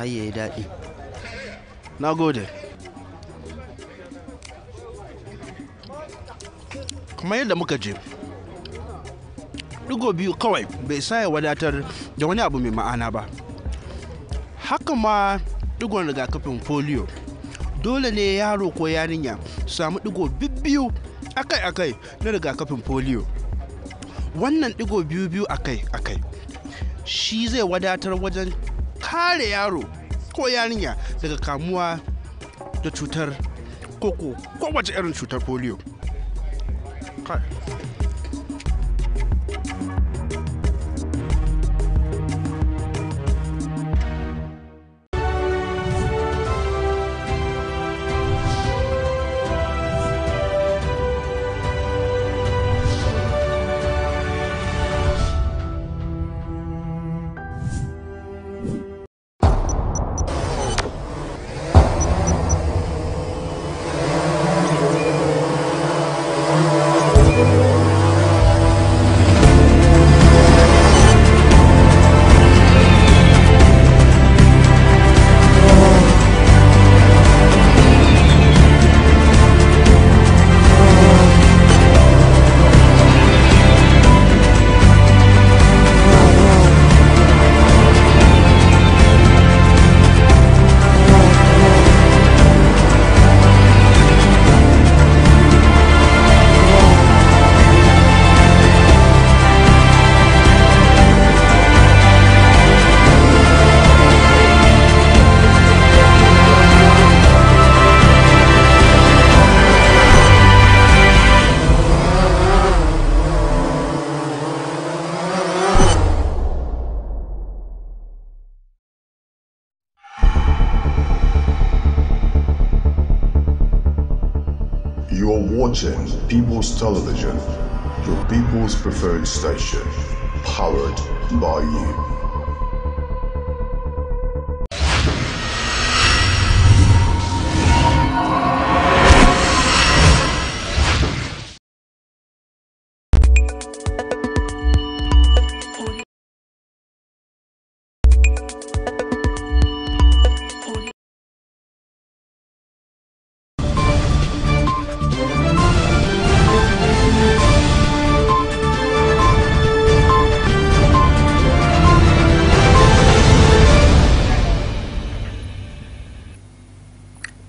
ai yayi daɗi. Na gode. Kamar yadda muka je, ɗigo biyu kawai bai sa ya wadatar da wani abu mai ma'ana ba. Haka ma ɗigon rigakafin polio. Dole ne yaro ko yarinya su samu ɗigo biyu akai-akai na rigakafin polio. Wannan ɗigo biyu akai-akai shi zai wadatar wajen kare yaro ko yarinya daga kamuwa da cutar koko kowace irin cutar polio. You're watching People's Television, your people's preferred station, powered by you.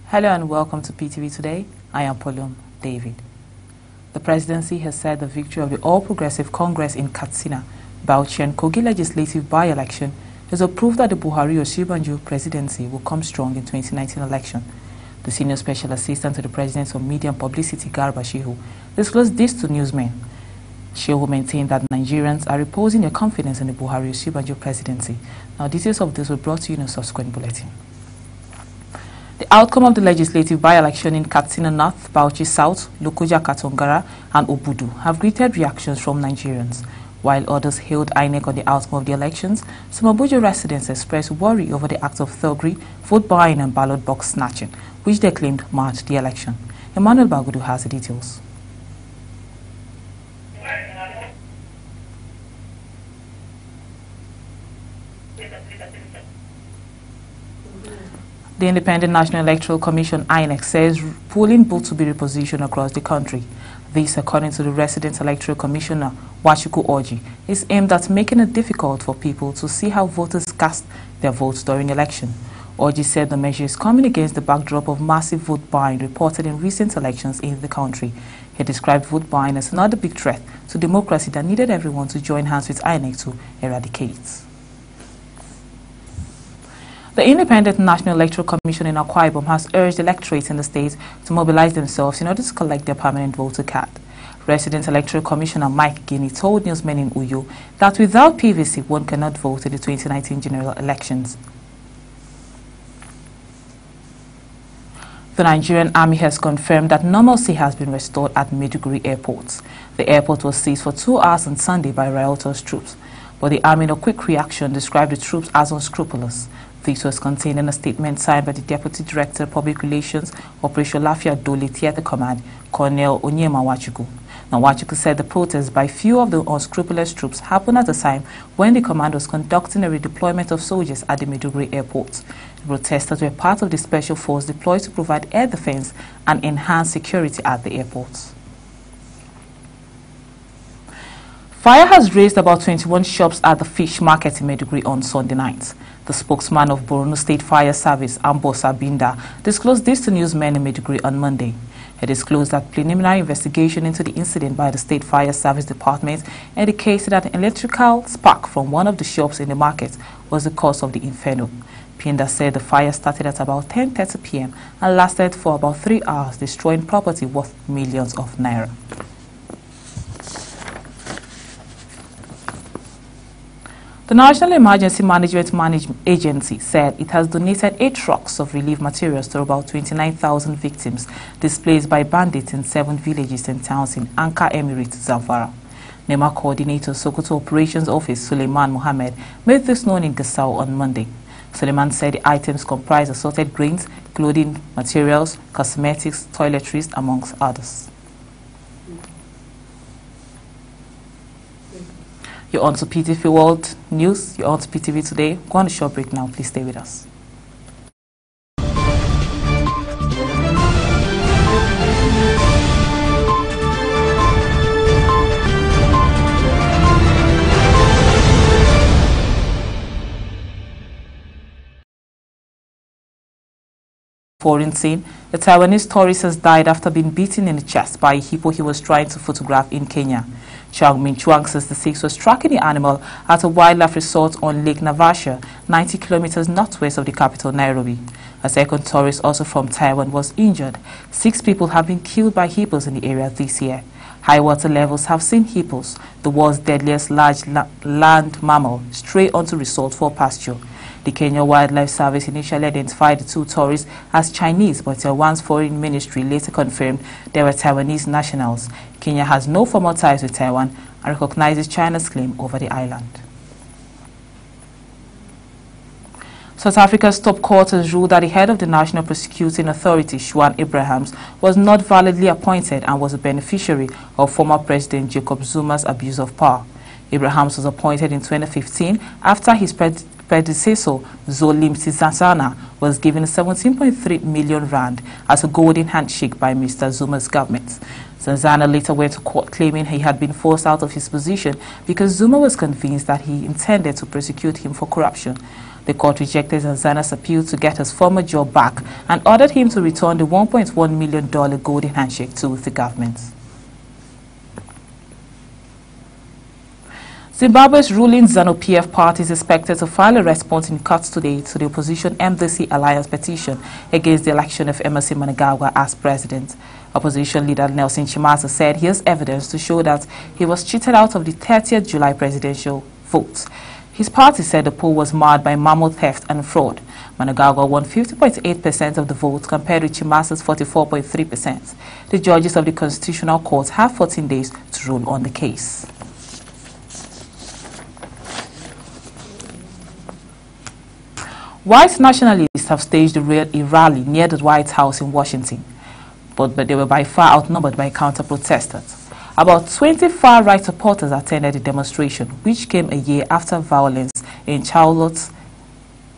Hello and welcome to PTV Today. I am Paulium David. The presidency has said the victory of the All Progressive Congress in Katsina, Bauchi and Kogi legislative by-election is a proof that the Buhari-Osinbajo presidency will come strong in 2019 election. The senior special assistant to the president of media and publicity, Garba Shehu, disclosed this to newsmen. Shehu maintained that Nigerians are reposing their confidence in the Buhari-Osinbajo presidency. Now, details of this were brought to you in a subsequent bulletin. The outcome of the legislative by-election in Katsina North, Bauchi South, Lokoja Katongara and Obudu have greeted reactions from Nigerians. While others hailed INEC on the outcome of the elections, some Abuja residents expressed worry over the act of thuggery, vote buying and ballot box snatching, which they claimed marked the election. Emmanuel Bagudu has the details. The Independent National Electoral Commission, INEC, says polling booths will be repositioned across the country. This, according to the Resident Electoral Commissioner, Wachuku Orji, is aimed at making it difficult for people to see how voters cast their votes during election. Orji said the measure is coming against the backdrop of massive vote buying reported in recent elections in the country. He described vote buying as another big threat to democracy that needed everyone to join hands with INEC to eradicate. The Independent National Electoral Commission in Akwa Ibom has urged electorates in the state to mobilize themselves in order to collect their permanent voter card. Resident Electoral Commissioner Mike Guinea told newsmen in Uyo that without PVC, one cannot vote in the 2019 general elections. The Nigerian Army has confirmed that normalcy has been restored at Maiduguri Airport. The airport was seized for 2 hours on Sunday by Riotous troops, but the army in a quick reaction described the troops as unscrupulous. This was contained in a statement signed by the Deputy Director of Public Relations, Operation Lafia Dole Theatre Command, Colonel Onyema Wachuku. Now, Wachuku said the protest by few of the unscrupulous troops happened at a time when the command was conducting a redeployment of soldiers at the Maiduguri airport. The protesters were part of the special force deployed to provide air defense and enhance security at the airport. Fire has razed about 21 shops at the fish market in Maiduguri on Sunday night. The spokesman of Borno State Fire Service, Ambosa Binda, disclosed this to newsmen in Maiduguri on Monday. He disclosed that preliminary investigation into the incident by the State Fire Service Department indicated that an electrical spark from one of the shops in the market was the cause of the inferno. Binda said the fire started at about 10:30 p.m. and lasted for about 3 hours, destroying property worth millions of naira. The National Emergency Management Agency said it has donated 8 trucks of relief materials to about 29,000 victims displaced by bandits in 7 villages and towns in Anka Emirate, Zamfara. NEMA Coordinator Sokoto Operations Office Suleiman Mohammed made this known in Gusau on Monday. Suleiman said the items comprise assorted grains, clothing materials, cosmetics, toiletries, amongst others. You're on to PTV World News. You're on to PTV Today. Go on a short break now. Please stay with us. Foreign scene, the Taiwanese tourist has died after being beaten in the chest by a hippo he was trying to photograph in Kenya. Chang Min Chuang, 66, was tracking the animal at a wildlife resort on Lake Navasha, 90 kilometers northwest of the capital, Nairobi. A second tourist, also from Taiwan, was injured. 6 people have been killed by hippos in the area this year. High water levels have seen hippos, the world's deadliest large land mammal, stray onto resort for pasture. The Kenya Wildlife Service initially identified the 2 tourists as Chinese, but Taiwan's foreign ministry later confirmed they were Taiwanese nationals. Kenya has no formal ties with Taiwan and recognizes China's claim over the island. South Africa's top court has ruled that the head of the National Prosecuting Authority, Shuan Abrahams, was not validly appointed and was a beneficiary of former President Jacob Zuma's abuse of power. Abrahams was appointed in 2015 after his predecessor, Zolim Sizazana, was given 17.3 million rand as a golden handshake by Mr. Zuma's government. Zazana later went to court claiming he had been forced out of his position because Zuma was convinced that he intended to prosecute him for corruption. The court rejected Zazana's appeal to get his former job back and ordered him to return the $1.1 million golden handshake to the government. Zimbabwe's ruling ZANU-PF party is expected to file a response in court today to the opposition MDC Alliance petition against the election of Emmerson Mnangagwa as president. Opposition leader Nelson Chamisa said he has evidence to show that he was cheated out of the 30th July presidential vote. His party said the poll was marred by mammoth theft and fraud. Mnangagwa won 50.8% of the vote compared with Chimisa's 44.3%. The judges of the Constitutional Court have 14 days to rule on the case. White nationalists have staged a rally near the White House in Washington, but they were by far outnumbered by counter-protesters. About 20 far-right supporters attended the demonstration, which came a year after violence in Charlotte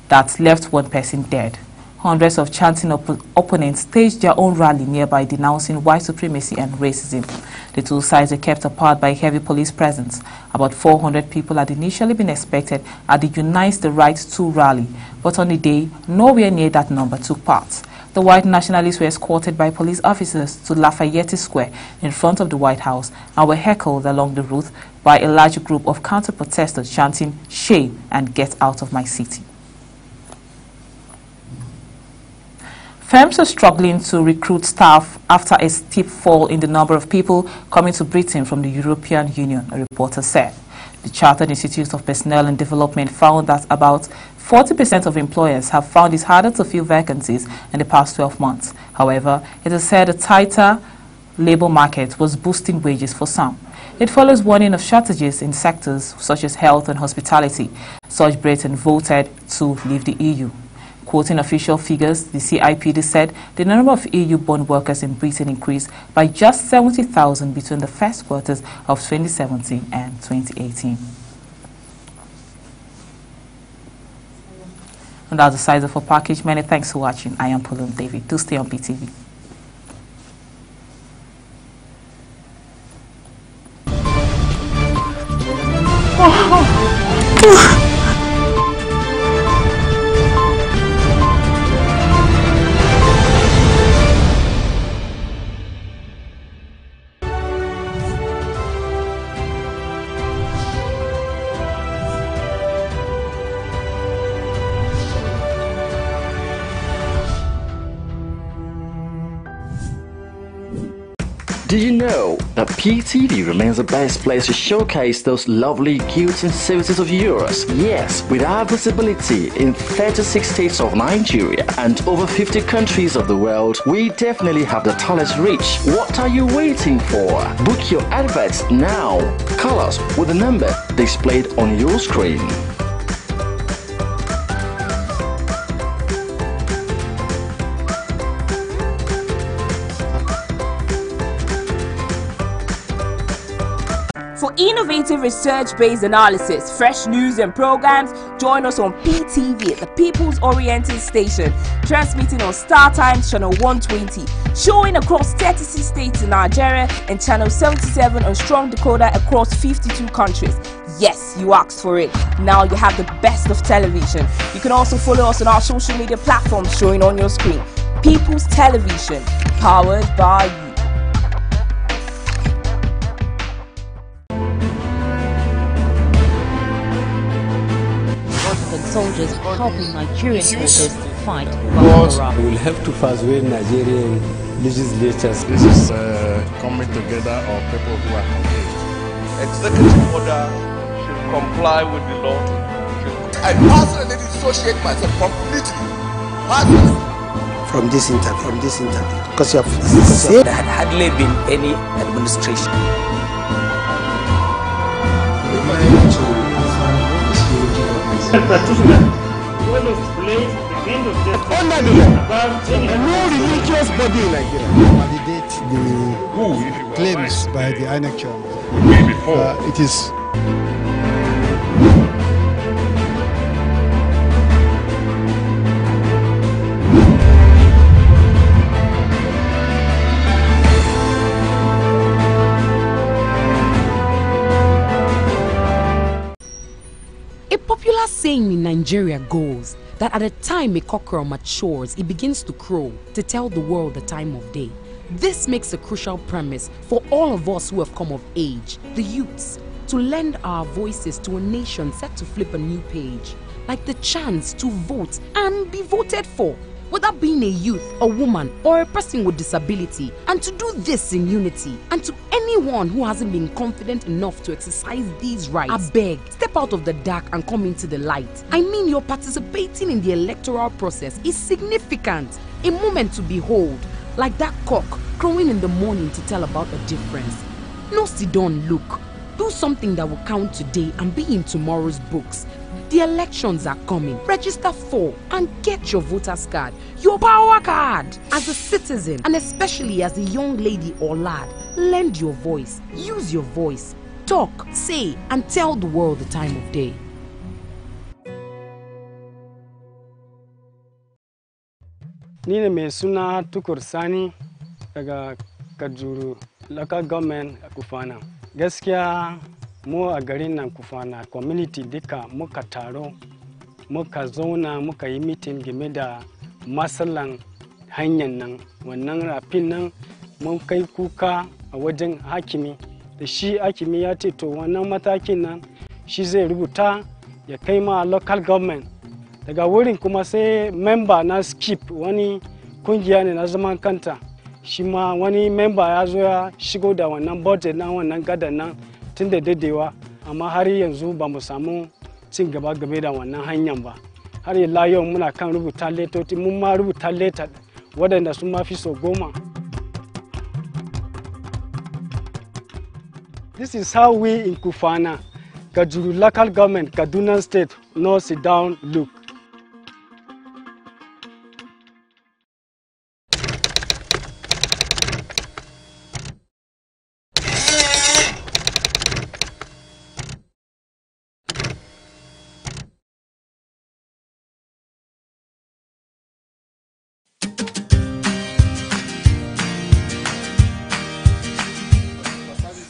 that left 1 person dead. Hundreds of chanting opponents staged their own rally nearby denouncing white supremacy and racism. The 2 sides were kept apart by heavy police presence. About 400 people had initially been expected at the Unite the Right 2 rally, but on the day, nowhere near that number took part. The white nationalists were escorted by police officers to Lafayette Square in front of the White House and were heckled along the route by a large group of counter-protesters chanting, "Shame" and "Get out of my city." Firms are struggling to recruit staff after a steep fall in the number of people coming to Britain from the European Union, a reporter said. The Chartered Institute of Personnel and Development found that about 40% of employers have found it harder to fill vacancies in the past 12 months. However, it is said a tighter labor market was boosting wages for some. It follows warning of shortages in sectors such as health and hospitality. Such Britain voted to leave the EU. Quoting official figures, the CIPD said the number of EU-born workers in Britain increased by just 70,000 between the first quarters of 2017 and 2018. And that's the size of our package. Many thanks for watching. I am Pauline David. Do stay on PTV. Did you know that PTV remains the best place to showcase those lovely goods and services of yours? Yes, with our visibility in 36 states of Nigeria and over 50 countries of the world, we definitely have the talent reach. What are you waiting for? Book your adverts now. Call us with the number displayed on your screen. For innovative research-based analysis, fresh news and programs, join us on PTV, the People's Oriented Station, transmitting on Star Times Channel 120, showing across 36 states in Nigeria, and Channel 77 on Strong Decoder across 52 countries. Yes, you asked for it. Now you have the best of television. You can also follow us on our social media platforms showing on your screen. People's Television, powered by you. Soldiers helping Nigerian soldiers to fight Boko Haram. We will have to persuade Nigerian legislatures. This is coming together of people who are confused. Executive order should comply with the law. I personally dissociate myself completely. Personally. From this interview, because you have said there had hardly been any administration. No religious body in Nigeria validate the claims by the INEC chairman. It is saying in Nigeria goes that at the time a cockerel matures, it begins to crow to tell the world the time of day. This makes a crucial premise for all of us who have come of age, the youths, to lend our voices to a nation set to flip a new page, like the chance to vote and be voted for, whether being a youth, a woman, or a person with disability, and to do this in unity. And to anyone who hasn't been confident enough to exercise these rights, I beg, step out of the dark and come into the light. I mean, your participating in the electoral process is significant, a moment to behold, like that cock crowing in the morning to tell about a difference. No sit down, look. Do something that will count today and be in tomorrow's books. The elections are coming. Register for and get your voter's card, your power card. As a citizen, and especially as a young lady or lad, lend your voice, use your voice, talk, say, and tell the world the time of day. Ni ne mai suna Tukur Sani daga Kajuru local government a Kufana. Gaskiya mu a garin nan Kufana community duka muka taro, muka zauna, muka yi meeting game da matsalan hanyar nan. Wannan rafin nan mun kai kuka a wajen hakimi. Da shi hakimi ya ce to wannan matakin nan shi zai rubuta ya kai ma local government. Daga wurin kuma sai member na skip wani kungiya ne na zaman kanta. Shi ma wani member ya zo ya shigo da wannan budget na wannan gadan nan tun da dadewa, amma har yanzu ba mu samu cin gaba game da wannan hanyar ba. Har ila yau muna kan rubuta letoti, mun ma rubuta leta waɗanda sun ma fi so 10. This is how we in Kufana, Kajuru local government, Kaduna State, no sit down, look.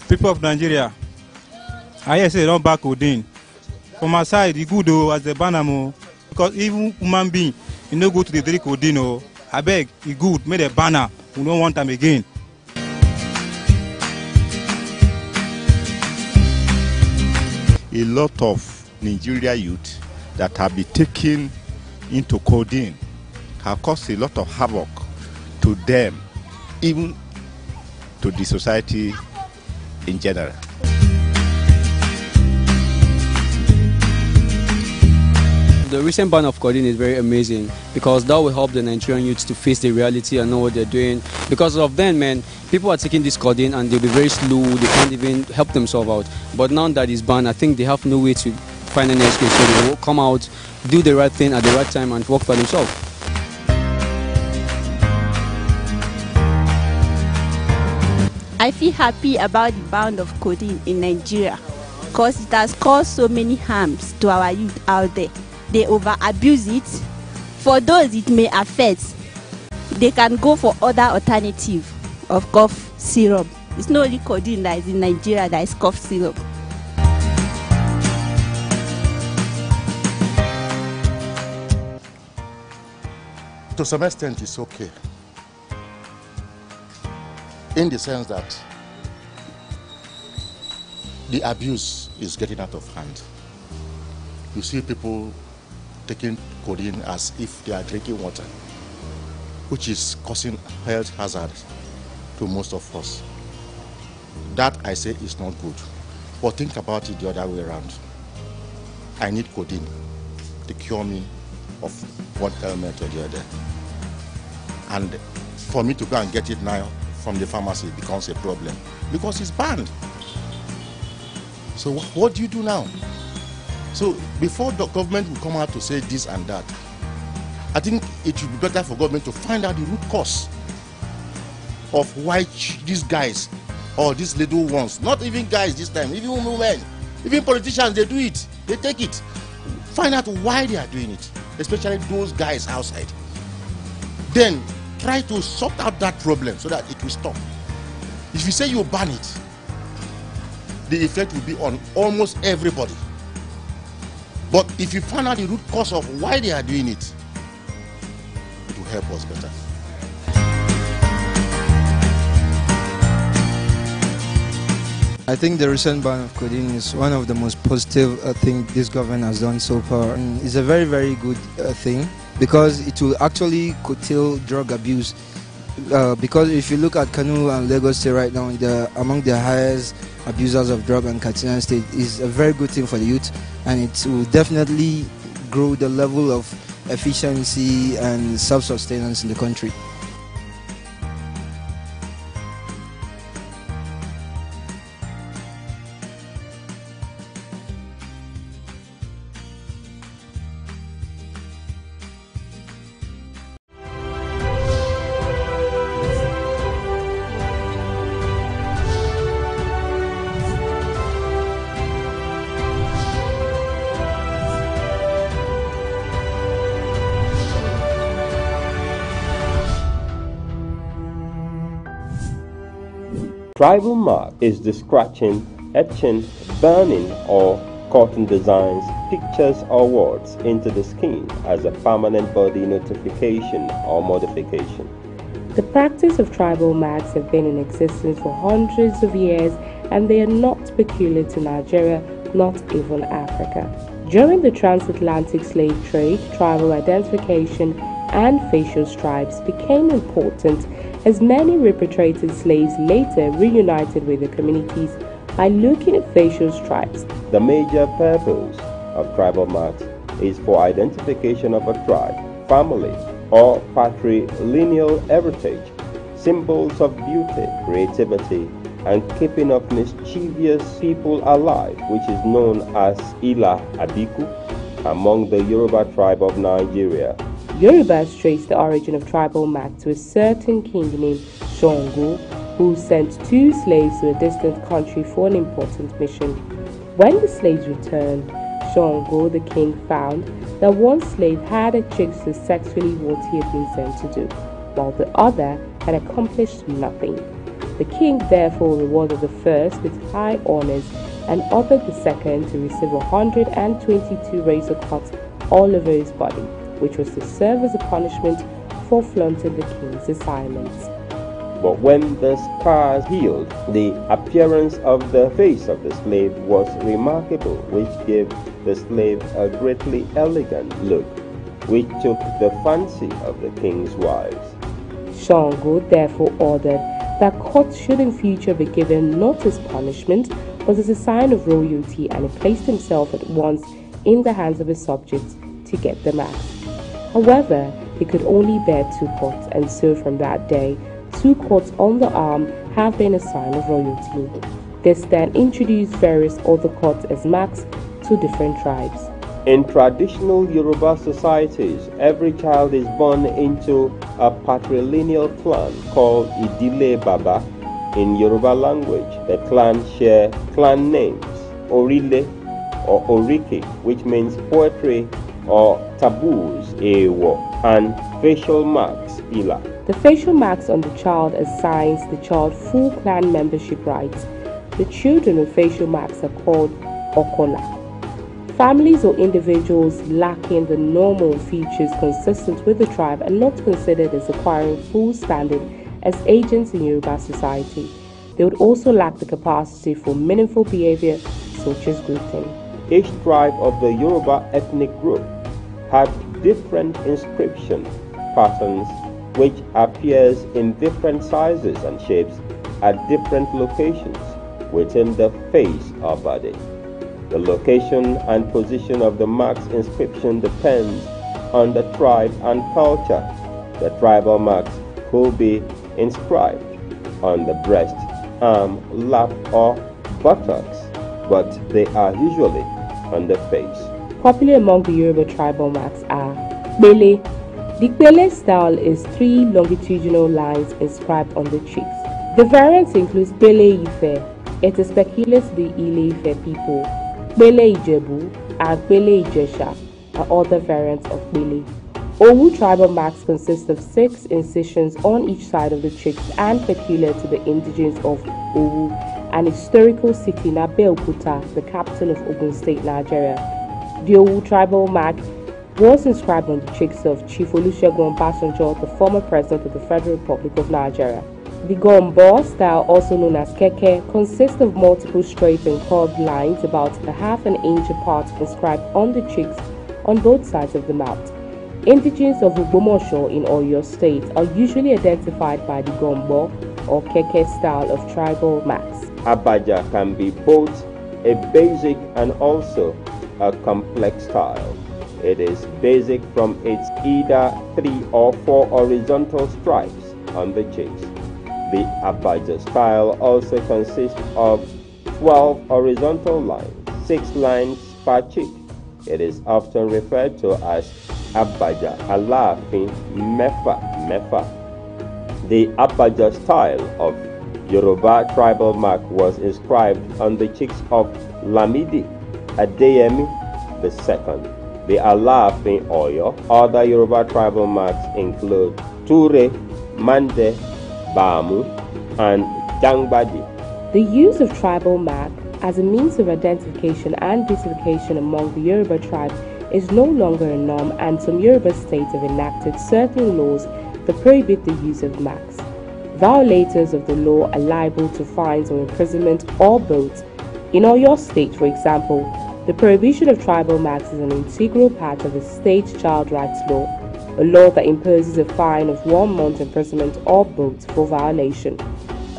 People of Nigeria, I hear say they don't back codeine. From my side, it good though as a banner, because even human being, you no go to the drink codeine. I beg, it good, make a banner. We don't want them again. A lot of Nigeria youth that have been taken into codeine have caused a lot of havoc to them, even to the society in general. The recent ban of codeine is very amazing because that will help the Nigerian youths to face the reality and know what they're doing. Because of then, man, people are taking this codeine and they'll be very slow, they can't even help themselves out. But now that it's banned, I think they have no way to find any excuse, so they will come out, do the right thing at the right time and work for themselves. I feel happy about the ban of codeine in Nigeria because it has caused so many harms to our youth out there. They over-abuse it. For those it may affect, they can go for other alternative of cough syrup. It's not only codeine that is in Nigeria that is cough syrup. To some extent, it's okay. In the sense that the abuse is getting out of hand. You see people taking codeine as if they are drinking water, which is causing health hazards to most of us. That, I say, is not good. But think about it the other way around. I need codeine to cure me of one ailment or the other. And for me to go and get it now from the pharmacy becomes a problem because it's banned. So what do you do now? So before the government will come out to say this and that, I think it would be better for government to find out the root cause of why these guys or these little ones, not even guys this time, even women, even politicians, they do it, they take it. Find out why they are doing it, especially those guys outside. Then try to sort out that problem so that it will stop. If you say you ban it, the effect will be on almost everybody. But if you find out the root cause of why they are doing it, it will help us better. I think the recent ban of codeine is one of the most positive things this government has done so far. And it's a very, very good thing because it will actually curtail drug abuse. Because if you look at Kano and Lagos State right now, they're among the highest abusers of drug, and Katsina State is a very good thing for the youth, and it will definitely grow the level of efficiency and self-sustenance in the country. Tribal mark is the scratching, etching, burning or cutting designs, pictures or words into the skin as a permanent body notification or modification. The practice of tribal marks have been in existence for hundreds of years, and they are not peculiar to Nigeria, not even Africa. During the transatlantic slave trade, tribal identification and facial stripes became important as many repatriated slaves later reunited with their communities by looking at facial stripes. The major purpose of tribal marks is for identification of a tribe, family, or patrilineal heritage, symbols of beauty, creativity, and keeping of mischievous people alive, which is known as Ila Abiku among the Yoruba tribe of Nigeria. Yorubas trace the origin of tribal mark to a certain king named Shango, who sent 2 slaves to a distant country for an important mission. When the slaves returned, Shango, the king, found that one slave had achieved successfully what he had been sent to do, while the other had accomplished nothing. The king therefore rewarded the first with high honors and ordered the second to receive 122 razor cuts all over his body, which was to serve as a punishment for flaunting the king's assignments. But when the scars healed, the appearance of the face of the slave was remarkable, which gave the slave a greatly elegant look, which took the fancy of the king's wives. Shango therefore ordered that cuts should in future be given not as punishment, but as a sign of royalty, and he placed himself at once in the hands of his subjects to get them out. However, he could only bear 2 cuts, and so from that day, 2 cuts on the arm have been a sign of royalty. This then introduced various other cuts as marks to different tribes. In traditional Yoruba societies, every child is born into a patrilineal clan called Idile Baba. In Yoruba language, the clans share clan names, Orile or Oriki, which means poetry or taboos, Ewo, and facial marks, Ila. The facial marks on the child assigns the child full clan membership rights. The children with facial marks are called Okola. Families or individuals lacking the normal features consistent with the tribe are not considered as acquiring full standing as agents in Yoruba society. They would also lack the capacity for meaningful behavior such as grouping. Each tribe of the Yoruba ethnic group had different inscription patterns which appears in different sizes and shapes at different locations within the face or body. The location and position of the mark's inscription depends on the tribe and culture. The tribal marks could be inscribed on the breast, arm, lap, or buttocks, but they are usually on the face. Popular among the Yoruba tribal marks are Bele. The Bele style is 3 longitudinal lines inscribed on the cheeks. The variant includes Bele Ife. It is peculiar to the Ile Ife people. Bele Ijebu and Bele Ijesha are other variants of Bele. Owu tribal marks consist of 6 incisions on each side of the cheeks and peculiar to the indigenes of Owu, an historical city in Abeokuta, the capital of Ogun State, Nigeria. The Owu tribal mark was inscribed on the cheeks of Chief Olusegun Obasanjo, the former president of the Federal Republic of Nigeria. The Gombo style, also known as Keke, consists of multiple straight and curved lines about a half an inch apart inscribed on the cheeks on both sides of the mouth. Indigenes of Ogbomoso in Oyo State are usually identified by the Gombo or Keke style of tribal marks. Abaja can be both a basic and also a complex style. It is basic from its either 3 or 4 horizontal stripes on the cheeks. The Abaja style also consists of 12 horizontal lines, 6 lines per cheek. It is often referred to as Abaja Alafin Mefa. The Abaja style of Yoruba tribal mark was inscribed on the cheeks of Lamidi Adeyemi II. The Alafin Oyo. Other Yoruba tribal marks include Ture, Mande, Bamu, and Jangbadi. The use of tribal mark as a means of identification and beautification among the Yoruba tribe is no longer a norm, and some Yoruba states have enacted certain laws that prohibit the use of marks. Violators of the law are liable to fines or imprisonment or both. In Oyo State, for example, the prohibition of tribal marks is an integral part of the state's child rights law, a law that imposes a fine of 1 month imprisonment or both for violation.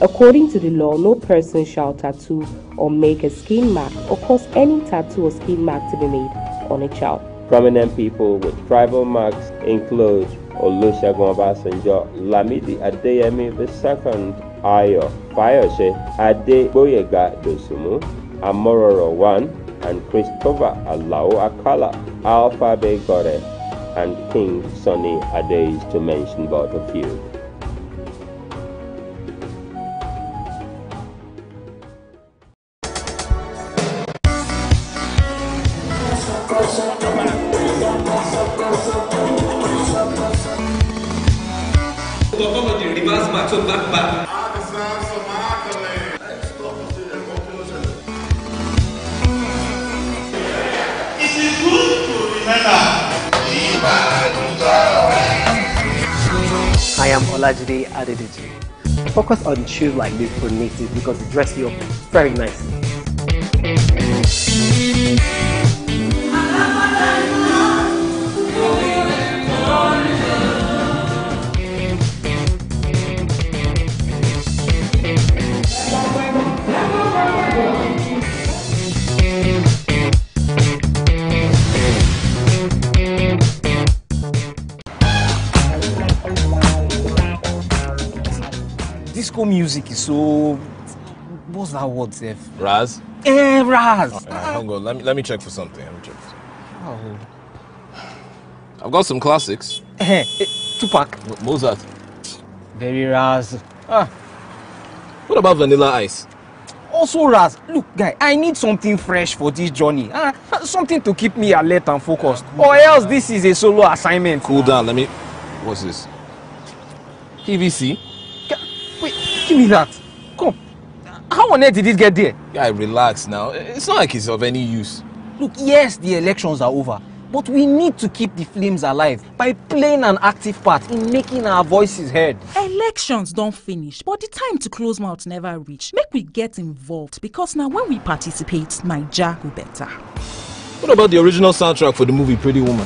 According to the law, no person shall tattoo or make a skin mark or cause any tattoo or skin mark to be made on a child. Prominent people with tribal marks include Olusegun Obasanjo, Lamidi Adeyemi II, Ayo Fayose, Adeboyega Dosumu, Amororo I, and Christopher Alao Akala, Alpha Begore, and King Sunny Ades, to mention but a few. I am Olajide Adedeji. Focus on shoes like this for native because it dresses you up very nicely. Disco music is so... What's that word, Seth? Raz? Raz! Hang on, let me check for something. Oh. I've got some classics. Tupac. Mozart. Very Raz. What about Vanilla Ice? Also Raz. Look, guy, I need something fresh for this journey. Something to keep me alert and focused. Or else this is a solo assignment. Cool down, let me... What's this? PVC? Wait, give me that. Come. How on earth did it get there? Guy, relax now. It's not like it's of any use. Look, yes, the elections are over. But we need to keep the flames alive by playing an active part in making our voices heard. Elections don't finish, but the time to close mouth never reach. Make we get involved because now when we participate, Naija go better. What about the original soundtrack for the movie Pretty Woman?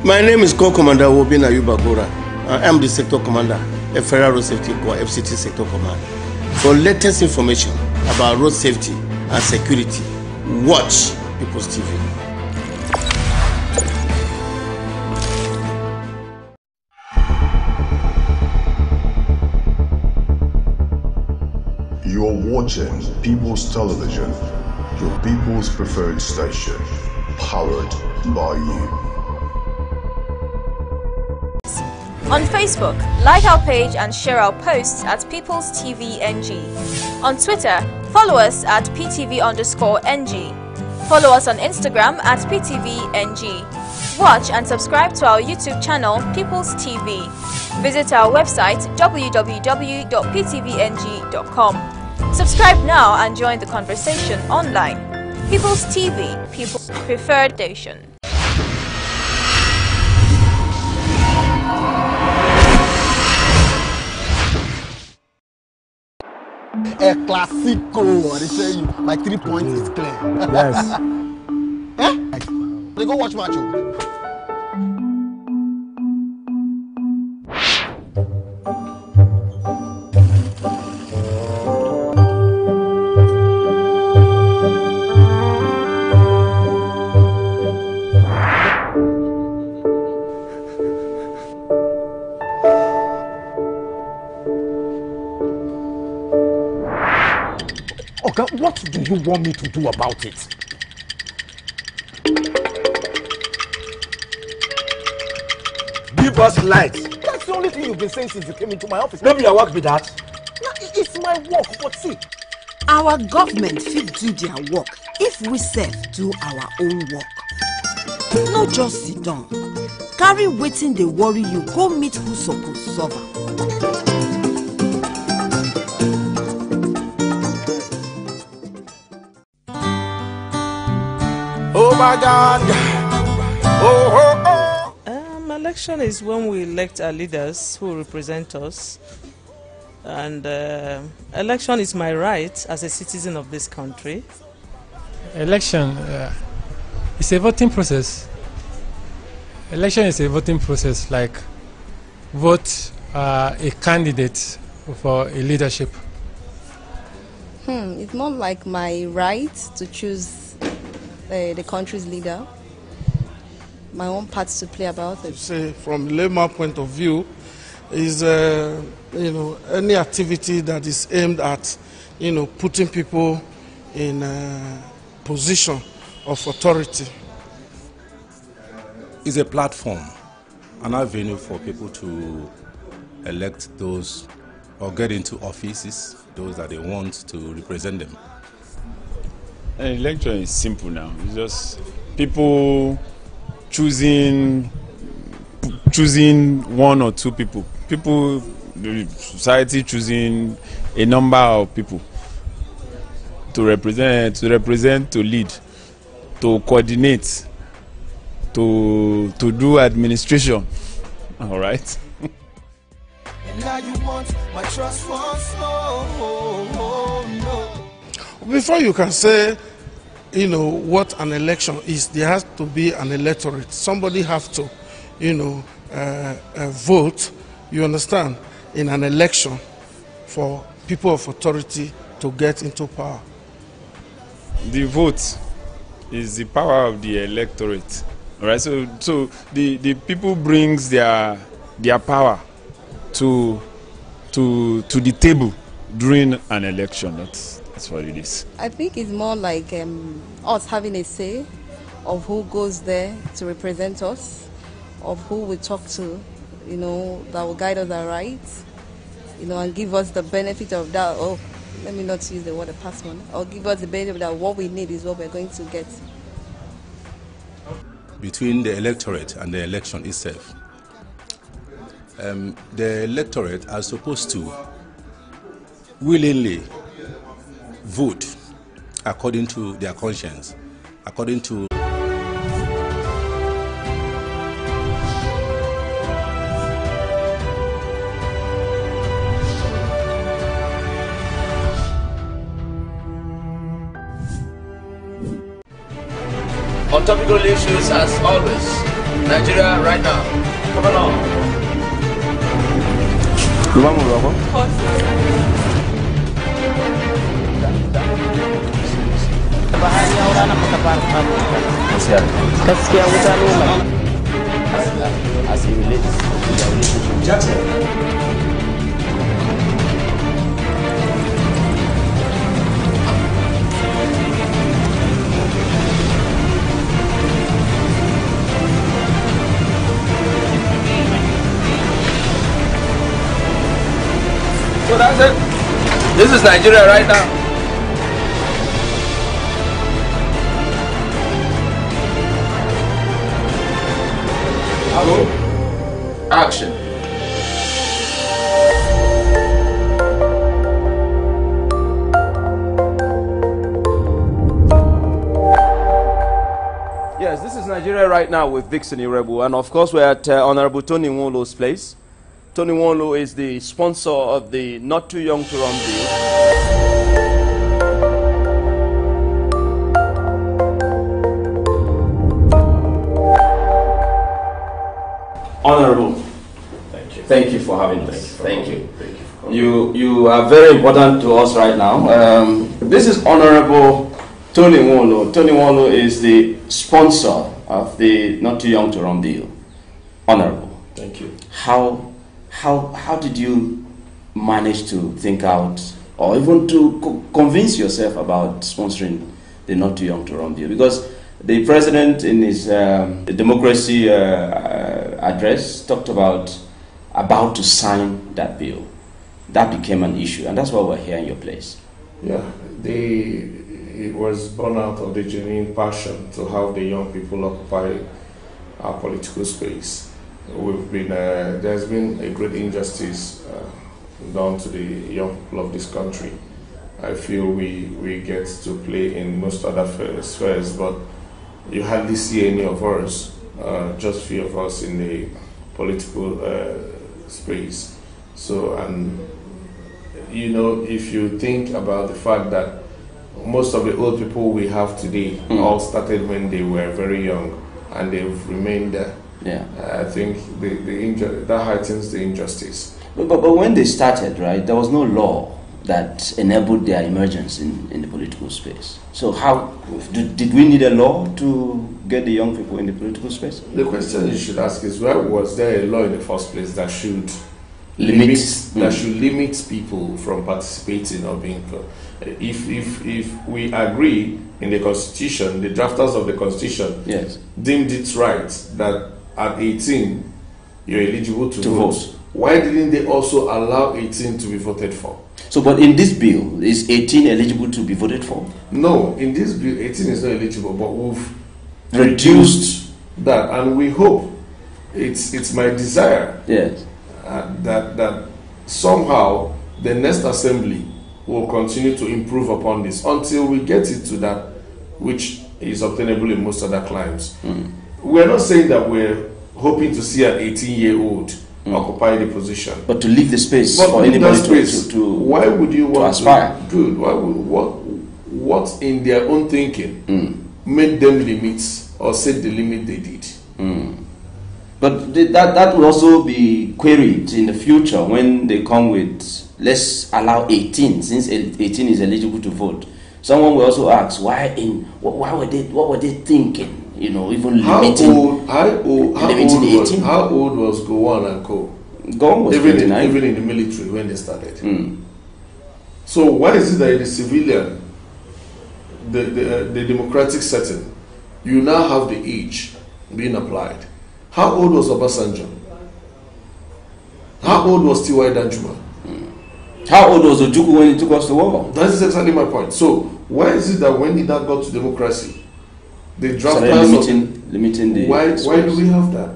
My name is Corps Commander Wobin Ayuba Gora. I am the Sector Commander at Federal Road Safety Corps FCT Sector Command. For latest information about road safety and security, watch People's TV. You're watching People's Television, your people's preferred station, powered by you. On Facebook, like our page and share our posts at People's TV NG. On Twitter, follow us at PTV_NG. Follow us on Instagram at PTVNG. Watch and subscribe to our YouTube channel, People's TV. Visit our website, www.ptvng.com. Subscribe now and join the conversation online. People's TV, People's Preferred Station. A classico, I say you. My 3 points is clear. Yes. They go watch match. Okay, what do you want me to do about it? Give us light. That's the only thing you've been saying since you came into my office. Maybe your work be that. No, it's my work, but see. Our government fit do their work if we self do our own work. No just sit down. Carry wetin dey worry you go meet who suppose solve am. Oh my God! Oh, oh, oh! Election is when we elect our leaders who represent us. And election is my right as a citizen of this country. Election is a voting process. Election is a voting process, like vote a candidate for a leadership. It's more like my right to choose the country's leader. My own part to play about it. Say from layman point of view, is any activity that is aimed at putting people in a position of authority. It's a platform, an avenue for people to elect those or get into offices, those that they want to represent them. An election is simple now. It's just people choosing one or two people. The society choosing a number of people to represent, to lead, to coordinate, to do administration. All right. And now you want my trust once more. No. Before you can say, what an election is, there has to be an electorate. Somebody has to, vote, you understand, in an election for people of authority to get into power. The vote is the power of the electorate. All right, so the people brings their power to the table during an election. That's what it is. I think it's more like us having a say of who goes there to represent us, of who we talk to, that will guide us aright, and give us the benefit of that. Oh, let me not use the word a past one. Or give us the benefit that what we need is what we're going to get. Between the electorate and the election itself, the electorate are supposed to willingly vote according to their conscience, according to on topical issues as always. Nigeria right now. Come along. Gaskiya wuta noma as it relates to the relationship. Jackson. So that's it. This is Nigeria right now. Action. Yes, this is Nigeria right now with Vixen Irebu, and of course we're at Honorable Tony Nwolo's place. Tony Nwolo is the sponsor of the Not Too Young to Run bill. Honorable, thank you for having us. Thank you. You are very important to us right now. This is Honorable Tony Nwolo. Tony Nwolo is the sponsor of the Not Too Young to Run bill. Honorable, thank you. How did you manage to think out, or even to convince yourself about sponsoring the Not Too Young to Run bill? Because the president in his democracy address talked about to sign that bill. That became an issue, and that's why we're here in your place. Yeah, it was born out of the genuine passion to have the young people occupy our political space. There's been a great injustice done to the young people of this country. I feel we get to play in most other spheres, but you hardly see any of us, just few of us in the political space. So, and you know, if you think about the fact that most of the old people we have today all started when they were very young, and they've remained there. Yeah, I think that heightens the injustice. But when they started, right, there was no law that enabled their emergence in the political space. So how did we need a law to get the young people in the political space? The question you should ask is, why was there a law in the first place that should limit people from participating or being? If we agree in the Constitution, the drafters of the Constitution deemed it right that at 18 you're eligible to vote. Why didn't they also allow 18 to be voted for? So, but in this bill, is 18 eligible to be voted for? No, in this bill, 18 is not eligible, but we've reduced that, and we hope, it's my desire that somehow the next assembly will continue to improve upon this until we get it to that which is obtainable in most other climes. We're not saying that we're hoping to see an 18-year-old occupy the position, but to leave the space for anybody to why would you want to aspire? Good. Why would, what in their own thinking made them limit or set the limit they did? But that will also be queried in the future when they come with, let's allow 18, since 18 is eligible to vote. Someone will also ask, what were they thinking? You know, even limiting 18. How old was Gowon and Co? Gowon was even in the military when they started. So why is it that in the civilian, the democratic setting, you now have the age being applied? How old was Obasanjo? How old was T.Y. Danjuma? How old was Ojukwu when he took us to war? That is exactly my point. So why is it that when it got to democracy, the drafters limiting the why do we have that?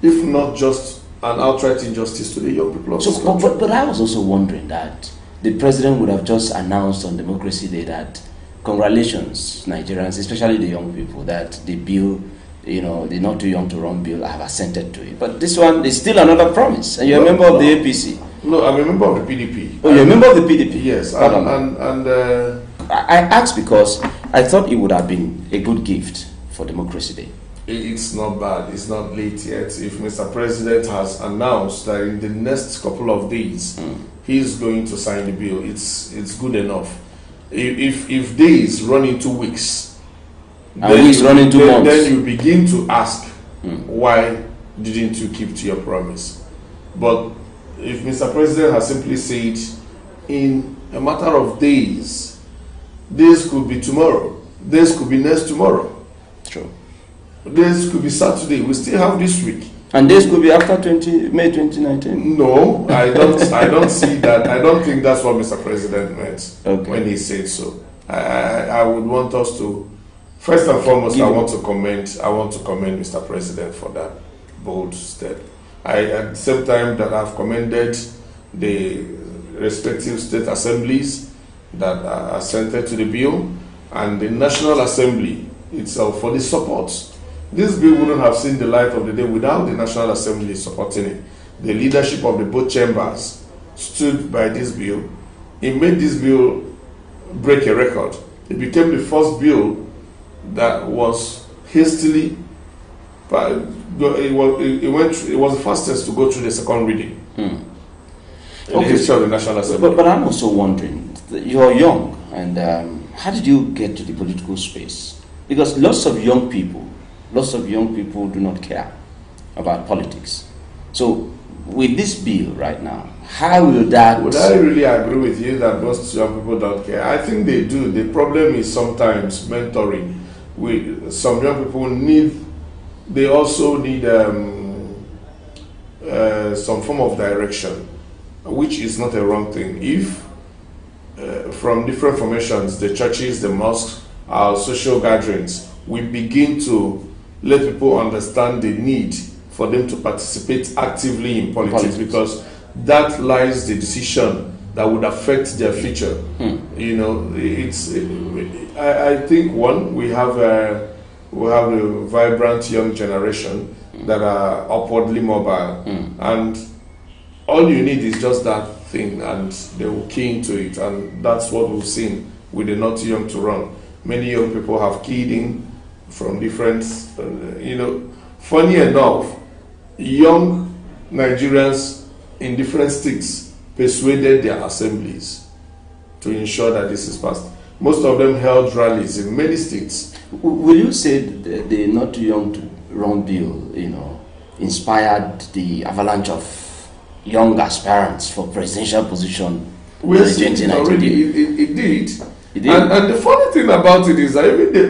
If not just an outright injustice to the young people of this country. But I was also wondering that the president would have just announced on Democracy Day that congratulations, Nigerians, especially the young people, that the bill, you know, the Not Too Young to Run bill, I have assented to it. But this one is still another promise. And you're a member of the APC. No, I'm a member of the PDP. Oh, you're a member of the PDP? Yes. I asked because I thought it would have been a good gift for Democracy Day. It's not bad. It's not late yet. If Mr. President has announced that in the next couple of days he's going to sign the bill, it's good enough. If days run into weeks, then you begin to ask, why didn't you keep to your promise? But if Mr. President has simply said, in a matter of days, this could be tomorrow, this could be next tomorrow. True. This could be Saturday. We still have this week. And this could be after May 2019. No, I don't see that. I don't think that's what Mr. President meant when he said so. I would want us to, first and foremost, I want to commend Mr. President for that bold step. At the same time that I've commended the respective state assemblies that assented to the bill and the National Assembly itself for the support. This bill wouldn't have seen the light of the day without the National Assembly supporting it. The leadership of the both chambers stood by this bill. It made this bill break a record. It became the first bill that was hastily, it was the fastest to go through the second reading in the history of the National Assembly. But I'm also wondering, you're young, and how did you get to the political space? Because lots of young people do not care about politics. So with this bill right now, how will that... Would I really agree with you that most young people don't care? I think they do. The problem is sometimes mentoring. Some young people they also need some form of direction, which is not a wrong thing. If from different formations, the churches, the mosques, our social gatherings, we begin to let people understand the need for them to participate actively in politics, because that lies the decision that would affect their future. You know, I think we have a vibrant young generation that are upwardly mobile. And all you need is just that thing, and they will key into it. And that's what we've seen with the Not Too Young to Run. Many young people have keyed in from different, funny enough, young Nigerians in different states persuaded their assemblies to ensure that this is passed. Most of them held rallies in many states. Will you say the Not Too Young to Run bill, inspired the avalanche of young aspirants for presidential position in 2019? It did. And the funny thing about it is that even the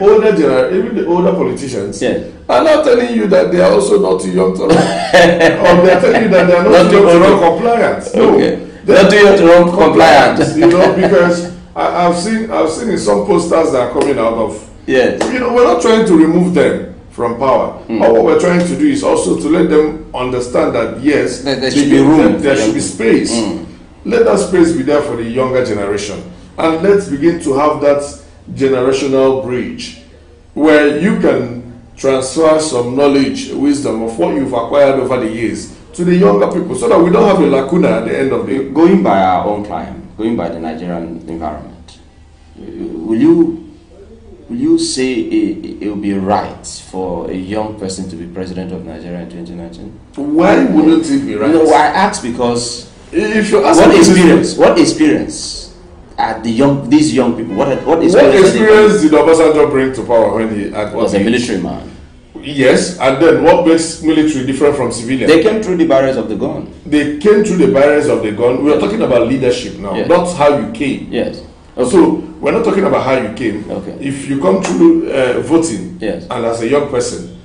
older politicians are not telling you that they are also not too young to run. Or they are telling you that they are not too young to run compliant. No, they're not too young to run compliant. Because I've seen in some posters that are coming out of. We're not trying to remove them from power. All what we're trying to do is also to let them understand that yes, there should be room. There should be space. Let that space be there for the younger generation. And let's begin to have that generational bridge where you can transfer some knowledge, wisdom of what you've acquired over the years to the younger people so that we don't have a lacuna at the end of the day. Going by our own climate, going by the Nigerian environment, will you say it will be right for a young person to be president of Nigeria in 2019? Why wouldn't it be right? I ask because if you ask what experience at these young people, what experience did Obasanjo bring to power when he was a military man? Yes, and then what makes military different from civilian? They came through the barriers of the gun. They came through the barriers of the gun. We are talking about leadership now, not how you came. Yes. Okay. So we're not talking about how you came. Okay. If you come through voting, and as a young person,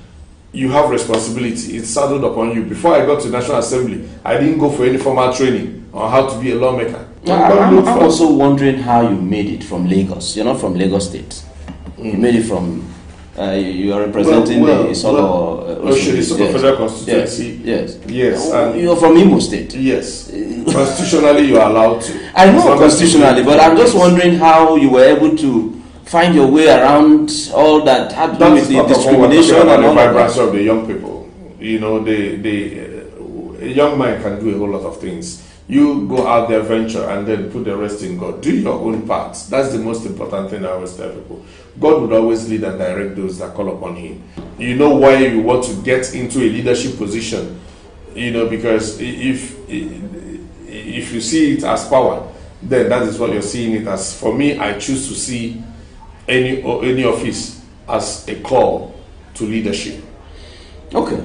you have responsibility. It's saddled upon you. Before I got to National Assembly, I didn't go for any formal training on how to be a lawmaker. I'm also wondering how you made it from Lagos. You're not from Lagos State. You made it from. You are representing the Solo Federal Constituency. Yes. And you're from Imo State. Yes. Constitutionally, you are allowed to. I know constitutionally, but I'm just wondering how you were able to find your way around all that had to do with the discrimination and all the vibrancy of the young people. A young man can do a whole lot of things. You go out there, venture, and then put the rest in God. Do your own part. That's the most important thing I always tell people. God would always lead and direct those that call upon Him. You know why you want to get into a leadership position. Because if you see it as power, then that is what you're seeing it as. For me, I choose to see any office as a call to leadership. Okay.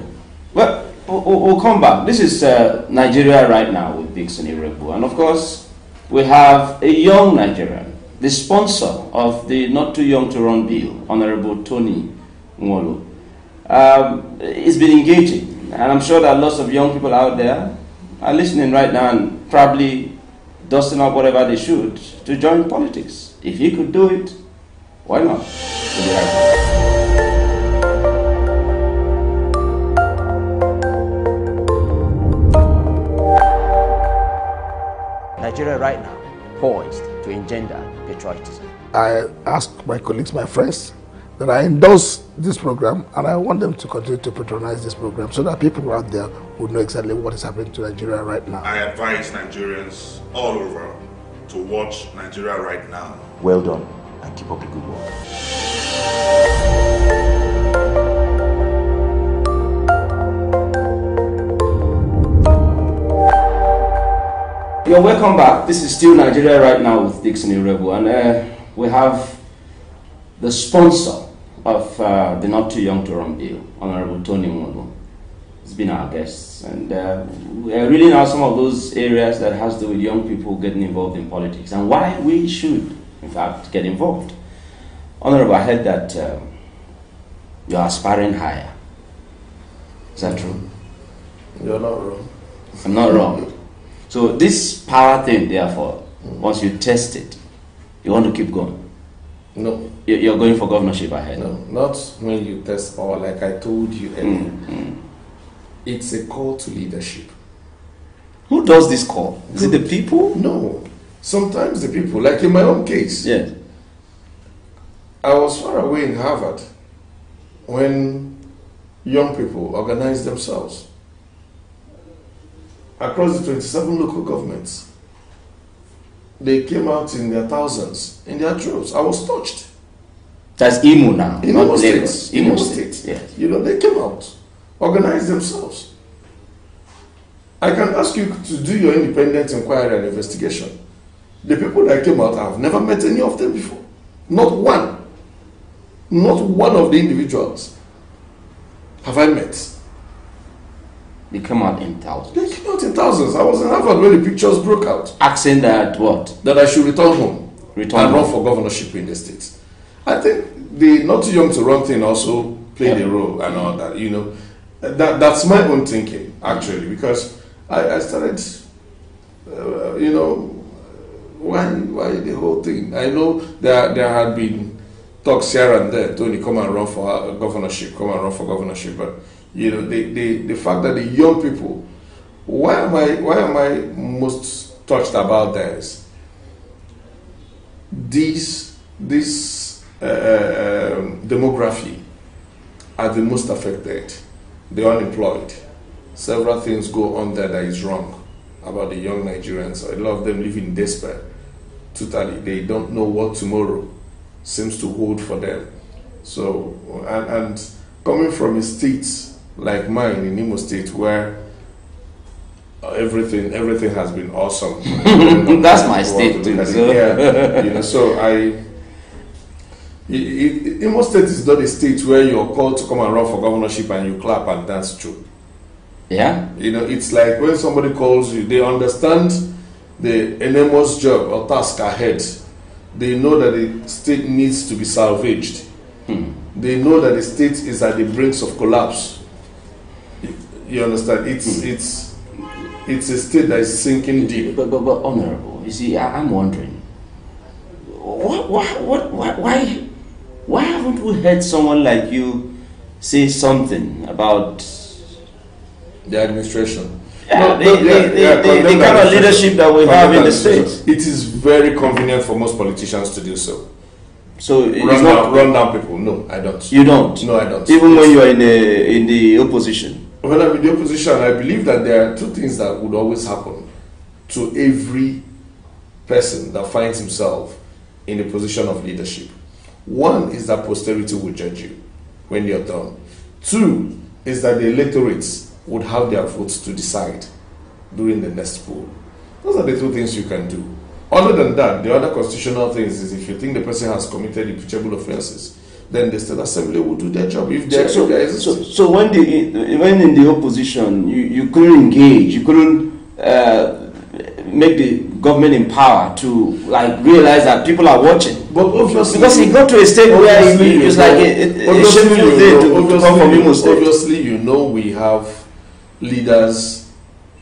Well, we'll come back. This is Nigeria Right Now with Dickson Iregbu. And of course, we have a young Nigerian, the sponsor of the Not Too Young to Run bill, Honorable Tony Nwolo. It's been engaging, and I'm sure that lots of young people out there are listening right now and probably dusting up whatever they should to join politics. If he could do it, why not? We'll be right back. Nigeria Right Now, poised to engender patriotism. I ask my colleagues, my friends, that I endorse this program, and I want them to continue to patronize this program so that people out there would know exactly what is happening to Nigeria right now. I advise Nigerians all over to watch Nigeria Right Now. Well done, and keep up the good work. You're welcome back. This is still Nigeria Right Now with Dickson Iregbu, and we have the sponsor of the Not Too Young to Run bill, Honorable Tony Nwolo. He's been our guest, and we are reading out some of those areas that has to do with young people getting involved in politics and why we should, in fact, get involved. Honorable, I heard that you're aspiring higher. Is that true? You're not wrong. I'm not wrong. So this power thing, therefore, once you test it, you want to keep going? No. You're going for governorship ahead? No, not when you test power, like I told you earlier. It's a call to leadership. Who does this call? Is it the people? No. Sometimes the people, like in my own case. Yes. I was far away in Harvard when, young people organized themselves across the 27 local governments. They came out in their thousands, in their droves. I was touched. That's Imo now. In Imo State. Imo State. Yes. You know, they came out, organized themselves. I can ask you to do your independent inquiry and investigation. The people that came out, I've never met any of them before. Not one. Not one of the individuals have I met. They come out in thousands. They came out in thousands. I was in Harvard when the pictures broke out. Asking that what? That I should return home and run for governorship in the States. I think the not too young to run thing also played a role and all that. You know, that's my own thinking actually, because I started, you know, why the whole thing? I know there had been talks here and there, Tony, come and run for governorship, but you know, the fact that the young people, why am I most touched about this? This demography are the most affected, the unemployed. Several things go on there that is wrong about the young Nigerians. A lot of them live in despair. Totally, they don't know what tomorrow seems to hold for them. So, and coming from a state like mine in Imo State, where everything has been awesome. That's my state too. Yeah, you know, so Imo State is not a state where you're called to come and run for governorship and you clap and dance through. Yeah. You know, it's like when somebody calls you, they understand the enormous job or task ahead. They know that the state needs to be salvaged. They know that the state is at the brink of collapse. You understand? It's a state that is sinking deep. But Honorable, you see, I'm wondering, why haven't we heard someone like you say something about the administration? Yeah, the kind of leadership that we have in the state. It is very convenient for most politicians to do so. So run down people. No, I don't. You don't? No, I don't. Even when you are in the opposition? When I'm in the opposition, I believe that there are two things that would always happen to every person that finds himself in a position of leadership. One is that posterity will judge you when you're done. Two is that the electorates would have their votes to decide during the next poll. Those are the two things you can do. Other than that, the other constitutional things is if you think the person has committed impeachable offenses, then the State Assembly will do their job. If so when in the opposition, you couldn't engage, you couldn't make the government in power to like realize that people are watching. But obviously, because he got to a state where it was like a shameful thing to come from Imo State. Obviously, you know we have leaders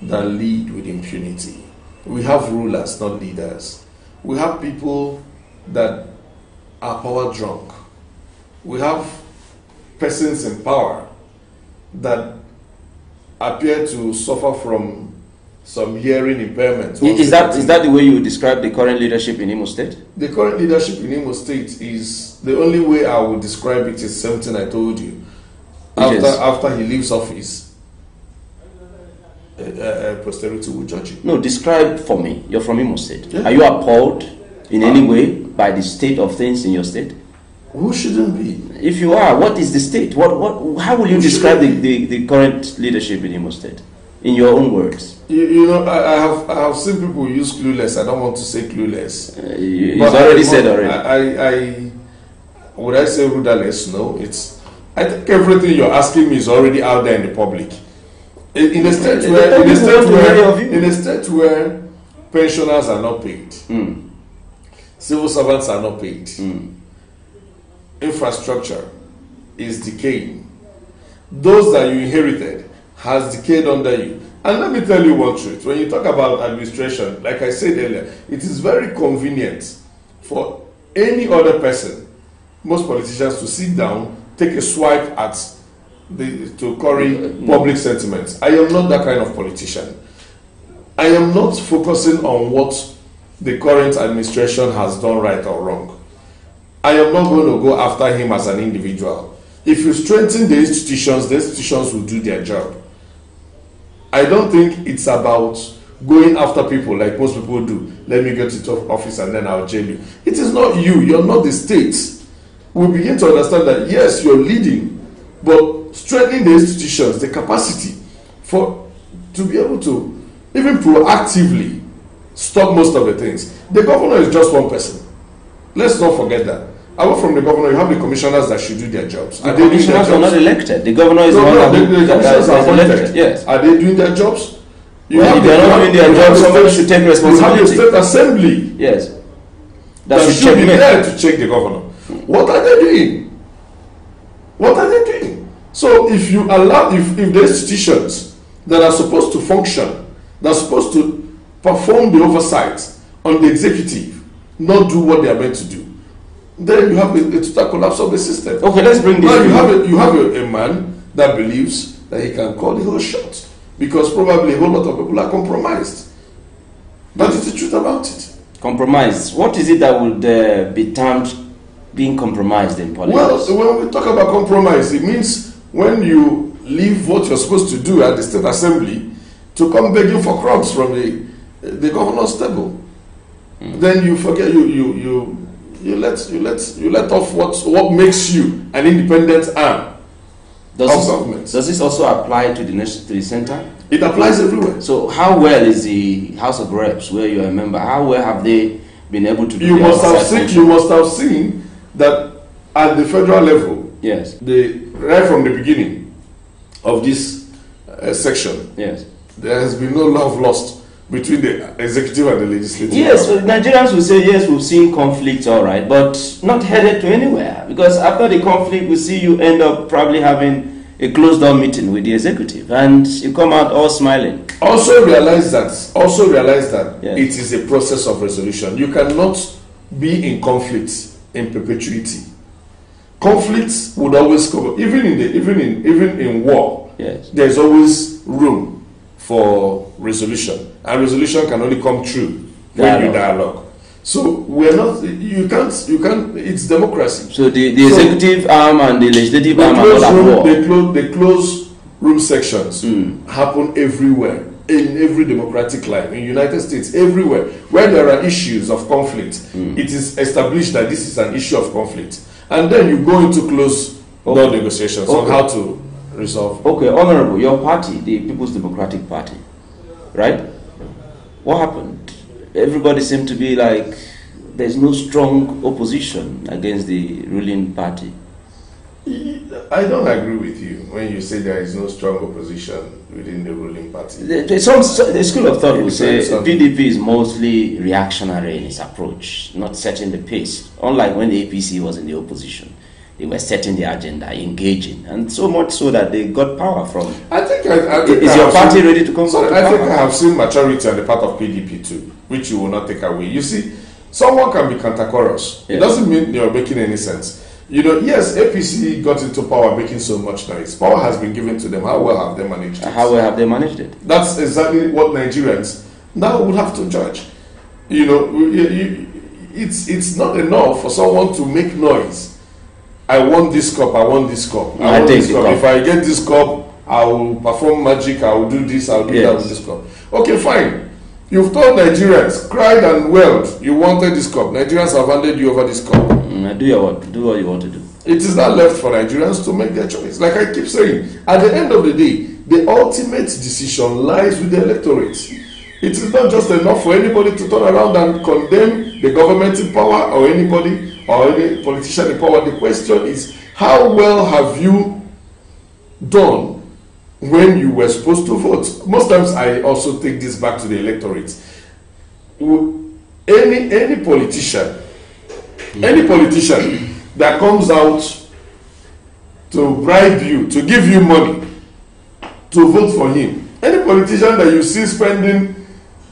that lead with impunity. We have rulers, not leaders. We have people that are power drunk. We have persons in power that appear to suffer from some hearing impairment. Is that the way you would describe the current leadership in Imo State? The current leadership in Imo State is, the only way I would describe it is something I told you. After he leaves office, posterity will judge you. No, describe for me. You're from Imo State. Yeah. Are you appalled in any way by the state of things in your state? Who shouldn't be? If you are, what is the state? How will you describe the current leadership in Imo State? In your own words. You know, I have seen people use clueless. I don't want to say clueless. It's already said already. Would I say rudderless? No. I think everything you're asking me is already out there in the public. In a state where pensioners are not paid, civil servants are not paid, infrastructure is decaying. Those that you inherited has decayed under you. And let me tell you one truth. When you talk about administration, like I said earlier, it is very convenient for any other person, most politicians, to sit down, take a swipe at to curry public sentiments. I am not that kind of politician. I am not focusing on what the current administration has done right or wrong. I am not going to go after him as an individual. If you strengthen the institutions will do their job. I don't think it's about going after people like most people do. Let me get into office and then I'll jail you. It is not you. You're not the state. We begin to understand that yes, you're leading, but strengthening the institutions, the capacity to be able to even proactively stop most of the things. The governor is just one person. Let's not forget that. Apart from the governor, you have the commissioners that should do their jobs. The commissioners are not elected. The governor is the one the commissioners are elected. Yes. Are they doing their jobs? If they are not doing their jobs, somebody should take responsibility. You have the state assembly. Yes. That should be there to check the governor. What are they doing? What are they doing? So if you allow, if the institutions that are supposed to function, that are supposed to perform the oversight on the executive, not do what they are meant to do, then you have a total collapse of the system. Okay, let's bring this. Now you have a man that believes that he can call the whole shot because probably a whole lot of people are compromised. That is the truth about it. Compromise. What is it that would be termed being compromised in politics? Well, when we talk about compromise, it means when you leave what you're supposed to do at the state assembly to come begging for crumbs from the governor's table. Then you forget you let off what makes you an independent arm of government. Does this also apply to the center? It applies everywhere. So how well is the House of Reps, where you're a member, how well have they been able to do You must have seen that at the federal level, yes, right from the beginning of this section, yes, there has been no love lost between the executive and the legislative. Yes, so Nigerians will say, yes, we've seen conflict, all right, but not headed to anywhere. Because after the conflict, we see you end up probably having a closed-door meeting with the executive, and you come out all smiling. Also realize that yes, it is a process of resolution. You cannot be in conflict in perpetuity. Conflicts would always come, even in war. Yes, there's always room for resolution, and resolution can only come true when you dialogue. So we're not. You can't. It's democracy. So the executive arm and the legislative arm are not at war. The closed room sections happen everywhere, in every democratic life, in the United States, everywhere where there are issues of conflict. It is established that this is an issue of conflict, and then you go into closed door negotiations on how to resolve. Okay, Honorable, your party, the People's Democratic Party, right? What happened? Everybody seemed to be like there's no strong opposition against the ruling party. I don't agree with you when you say there is no strong opposition within the ruling party. The school of thought will say PDP is mostly reactionary in its approach, not setting the pace, unlike when the APC was in the opposition. They were setting the agenda, engaging, and so much so that they got power from. I think is your party ready to come back to power? I think I have seen maturity on the part of PDP too, which you will not take away. You see, someone can be cantankerous. Yes. It doesn't mean you're making any sense. You know, yes, APC got into power making so much noise. Power has been given to them. How well have they managed it? How well have they managed it? That's exactly what Nigerians now would have to judge. You know, it's not enough for someone to make noise. I want this cup, I want this cup. I want this cup. If I get this cup, I will perform magic, I will do this, I will do that with this cup. Okay, fine. You've told Nigerians, cried and wailed, you wanted this cup. Nigerians have handed you over this cup. Do what you want to do. It is not left for Nigerians to make their choice. Like I keep saying, at the end of the day, the ultimate decision lies with the electorate. It is not just enough for anybody to turn around and condemn the government in power or anybody or any politician in power. The question is, how well have you done when you were supposed to vote? Most times I also take this back to the electorate. Any politician that comes out to bribe you, to give you money to vote for him, any politician that you see spending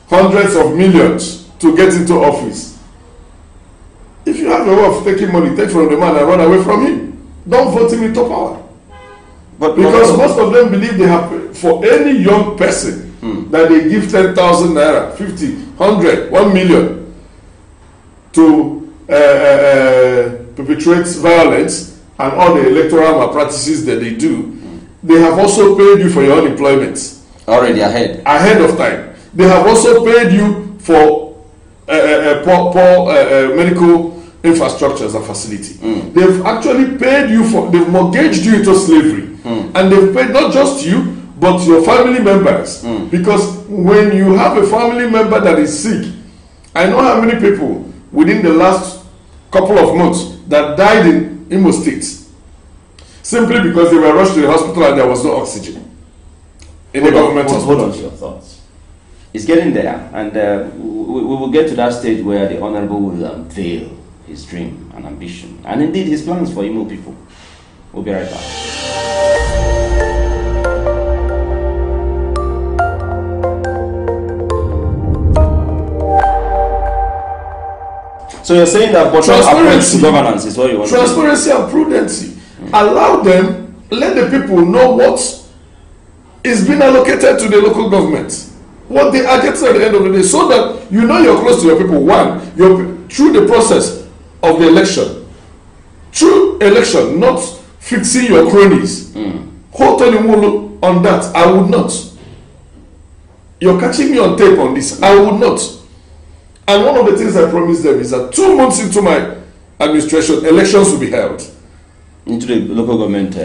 hundreds of millions to get into office, if you have a way of taking money, take from the man and run away from him. Don't vote him into power. Because most of them believe they have, for any young person, that they give 10,000 naira, 50, 100, 1 million to perpetrate violence, and all the electoral malpractices that they do, they have also paid you for your unemployment. Already ahead. Ahead of time. They have also paid you for poor medical infrastructures and facility. They've actually paid you for, they've mortgaged you into slavery. And they've paid not just you, but your family members. Because when you have a family member that is sick, I know how many people within the last couple of months that died in Imo State simply because they were rushed to the hospital and there was no oxygen in the government hospital. Hold on to your thoughts. It's getting there, and we will get to that stage where the Honorable will unveil his dream and ambition, and indeed his plans for Imo people. We'll be right back. So you're saying that transparency governance is what you want to do? Transparency and prudency. Allow them, let the people know what is being allocated to the local government, what they are getting at the end of the day, so that you know you're close to your people. One, you're through the process of the election. Through election, not fixing your cronies. Hold on that. I would not. You're catching me on tape on this. I would not. And one of the things I promised them is that 2 months into my administration, elections will be held. Into the local government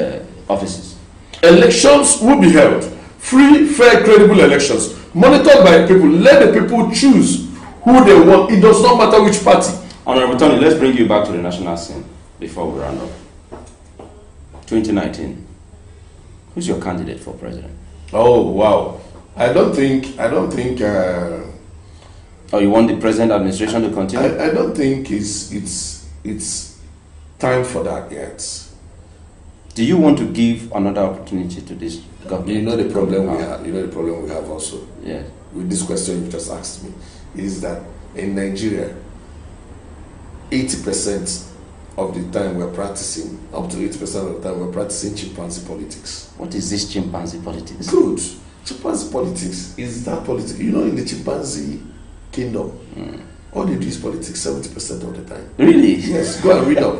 offices? Elections will be held. Free, fair, credible elections. Monitored by people. Let the people choose who they want. It does not matter which party. Honorable Tony, let's bring you back to the national scene before we round up. 2019. Who's your candidate for president? Oh, wow. I don't think oh, you want the present administration to continue? I don't think it's time for that yet. Do you want to give another opportunity to this government? You know the problem we have. You know the problem we have also. Yeah. With this question you just asked me, is that in Nigeria, 80% of the time we're practicing, up to 80% of the time we're practicing chimpanzee politics. What is this chimpanzee politics? Good. Chimpanzee politics is that politics. You know, in the chimpanzee kingdom, all they do is politics 70% of the time. Really? Yes, go and read up.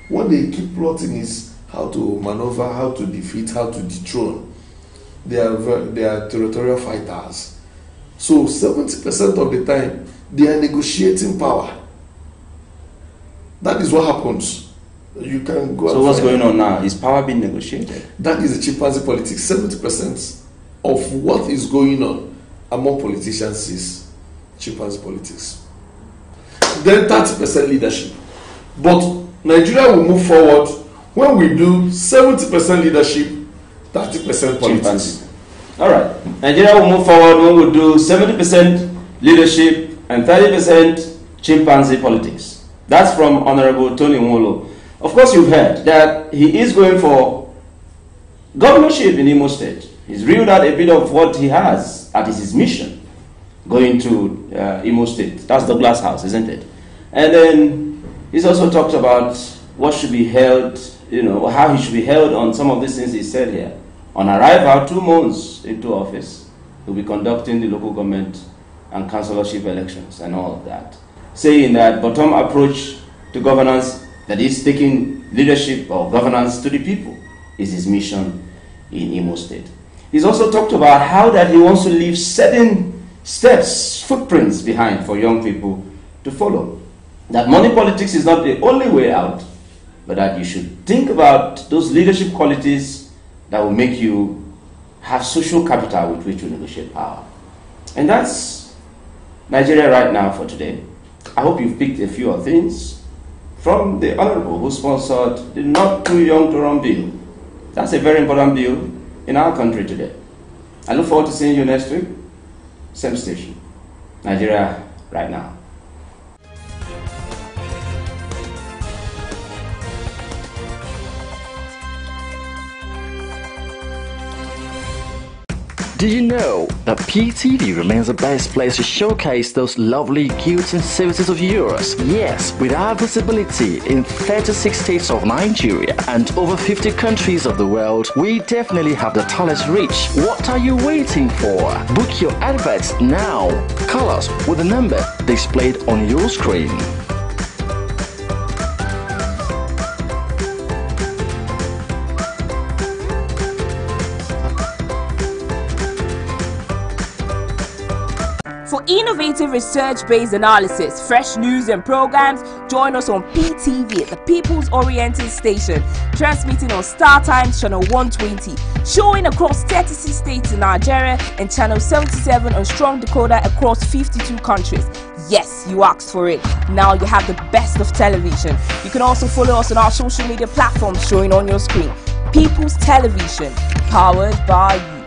What they keep plotting is how to maneuver, how to defeat, how to dethrone. They are territorial fighters. So 70% of the time, they are negotiating power. That is what happens. You can go. So what's going on now? Is power being negotiated? That is the chimpanzee politics. 70% of what is going on among politicians is chimpanzee politics. Then 30% leadership. But Nigeria will move forward when we do 70% leadership, 30% politics. Chimpanzee. All right. Nigeria will move forward when we do 70% leadership and 30% chimpanzee politics. That's from Honorable Tony Nwolo. Of course, you've heard that he is going for governorship in Imo State. He's reeled out a bit of what he has at his mission going to Imo State. That's Douglas House, isn't it? And then he's also talked about what should be held, you know, how he should be held on some of these things he said here. On arrival, 2 months into office, he'll be conducting the local government and councillorship elections and all of that, saying that bottom approach to governance, that is taking leadership or governance to the people, is his mission in Imo State. He's also talked about how that he wants to leave certain steps, footprints behind for young people to follow. That money politics is not the only way out, but that you should think about those leadership qualities that will make you have social capital with which to negotiate power. And that's Nigeria right now for today. I hope you've picked a few things from the Honorable who sponsored the Not Too Young to Run bill. That's a very important bill in our country today. I look forward to seeing you next week. Same station. Nigeria right now. Did you know that PTV remains the best place to showcase those lovely goods and services of yours? Yes, with our visibility in 36 states of Nigeria and over 50 countries of the world, we definitely have the tallest reach. What are you waiting for? Book your adverts now. Call us with the number displayed on your screen. For innovative research-based analysis, fresh news and programs, join us on PTV, the People's Oriented Station, transmitting on Star Times Channel 120, showing across 36 states in Nigeria, and Channel 77 on Strong Decoder across 52 countries. Yes, you asked for it. Now you have the best of television. You can also follow us on our social media platforms showing on your screen. People's Television, powered by you.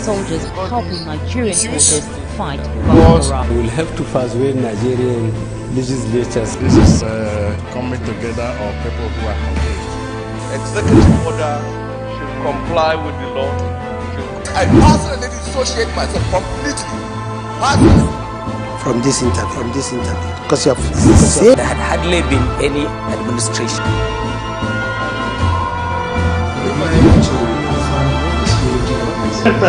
Soldiers helping Nigerian forces fight Boko Haram. We will have to persuade Nigerian legislatures. This is coming together of people who are confused. Executive order should comply with the law. I personally dissociate myself completely. From this interview, because you have said there had hardly been any administration. No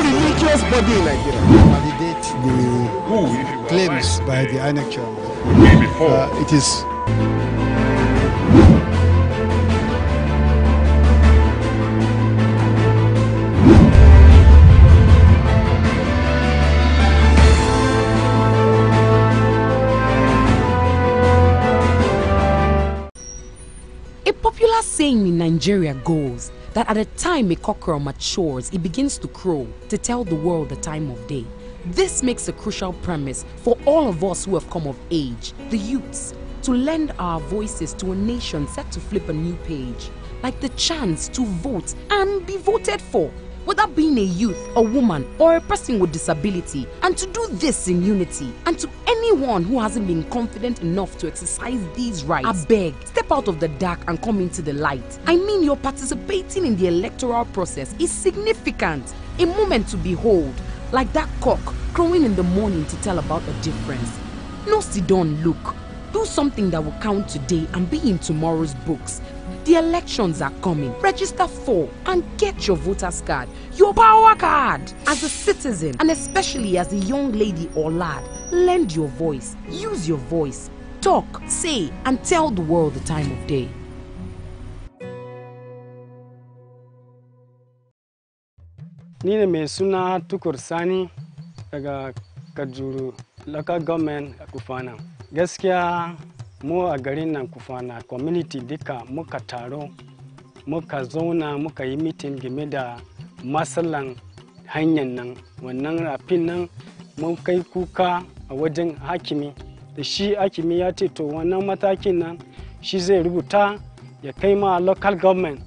religious body in Nigeria validate the claims by the INEC chairman. It is saying in Nigeria goes that at the time a cockerel matures, it begins to crow to tell the world the time of day. This makes a crucial premise for all of us who have come of age, the youths, to lend our voices to a nation set to flip a new page, like the chance to vote and be voted for, whether being a youth, a woman, or a person with disability, and to do this in unity. And to anyone who hasn't been confident enough to exercise these rights, I beg, step out of the dark and come into the light. I mean, your participating in the electoral process is significant, a moment to behold, like that cock crowing in the morning to tell about a difference. No sit down, look. Do something that will count today and be in tomorrow's books. The elections are coming. Register for and get your voter's card, your power card. As a citizen, and especially as a young lady or lad, lend your voice, use your voice, talk, say, and tell the world the time of day. Ni ne mai suna Tukur Sani daga Kajuru local government a Kufana. Gaskiya mu a garin nan Kufana community duka muka taro muka zauna muka yi meeting game da matsalan hanyar nan, wannan rafin nan mun kai kuka a wajen hakimi da shi hakimi ya ce to wannan matakin nan shi zai rubuta ya kai ma local government.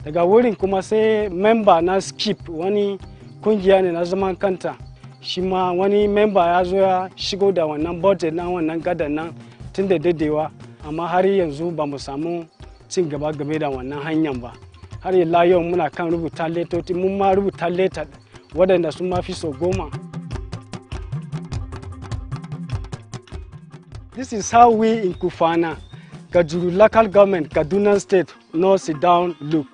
Daga wurin kuma sai member na skip wani kungiya ne na zaman kanta, shi ma wani member ya zo ya shigo da wannan budget na wannan gadan nan tun da dadewa, amma har yanzu ba mu samu cin gaba game da wannan hanyar ba. Har ila yau muna kan rubuta letoti, mun ma rubuta leta waɗanda sun ma fi so 10. This is how we in Kufana, Kajuru local government, Kaduna state, no sit down, look.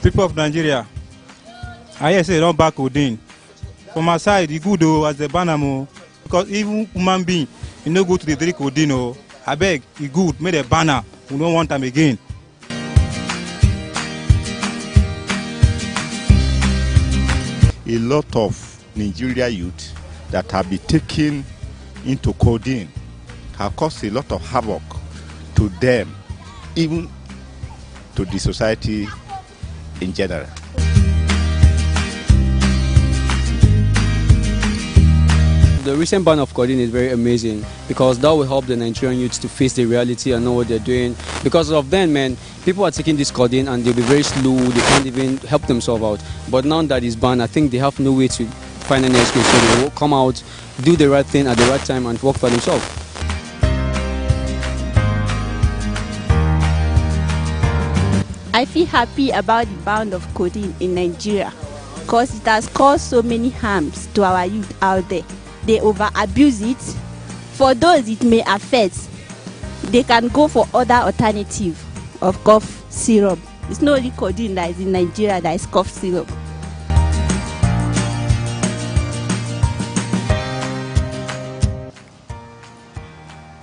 People of Nigeria, I hear say don't back Odin. From my side, the good as the banner, because even human being, you no go to the drink Odin. I beg, he good, make a banner. We don't want them again. A lot of Nigeria youth that have been taken into codeine have caused a lot of havoc to them, even to the society in general. The recent ban of codeine is very amazing because that will help the Nigerian youths to face the reality and know what they're doing. Because of then, man, people are taking this codeine and they'll be very slow, they can't even help themselves out. But now that it's banned, I think they have no way to find any excuse, so they will come out, do the right thing at the right time and work for themselves. I feel happy about the ban of codeine in Nigeria because it has caused so many harms to our youth out there. They over-abuse it. For those it may affect, they can go for other alternative of cough syrup. It's not only codeine that is in Nigeria that is cough syrup.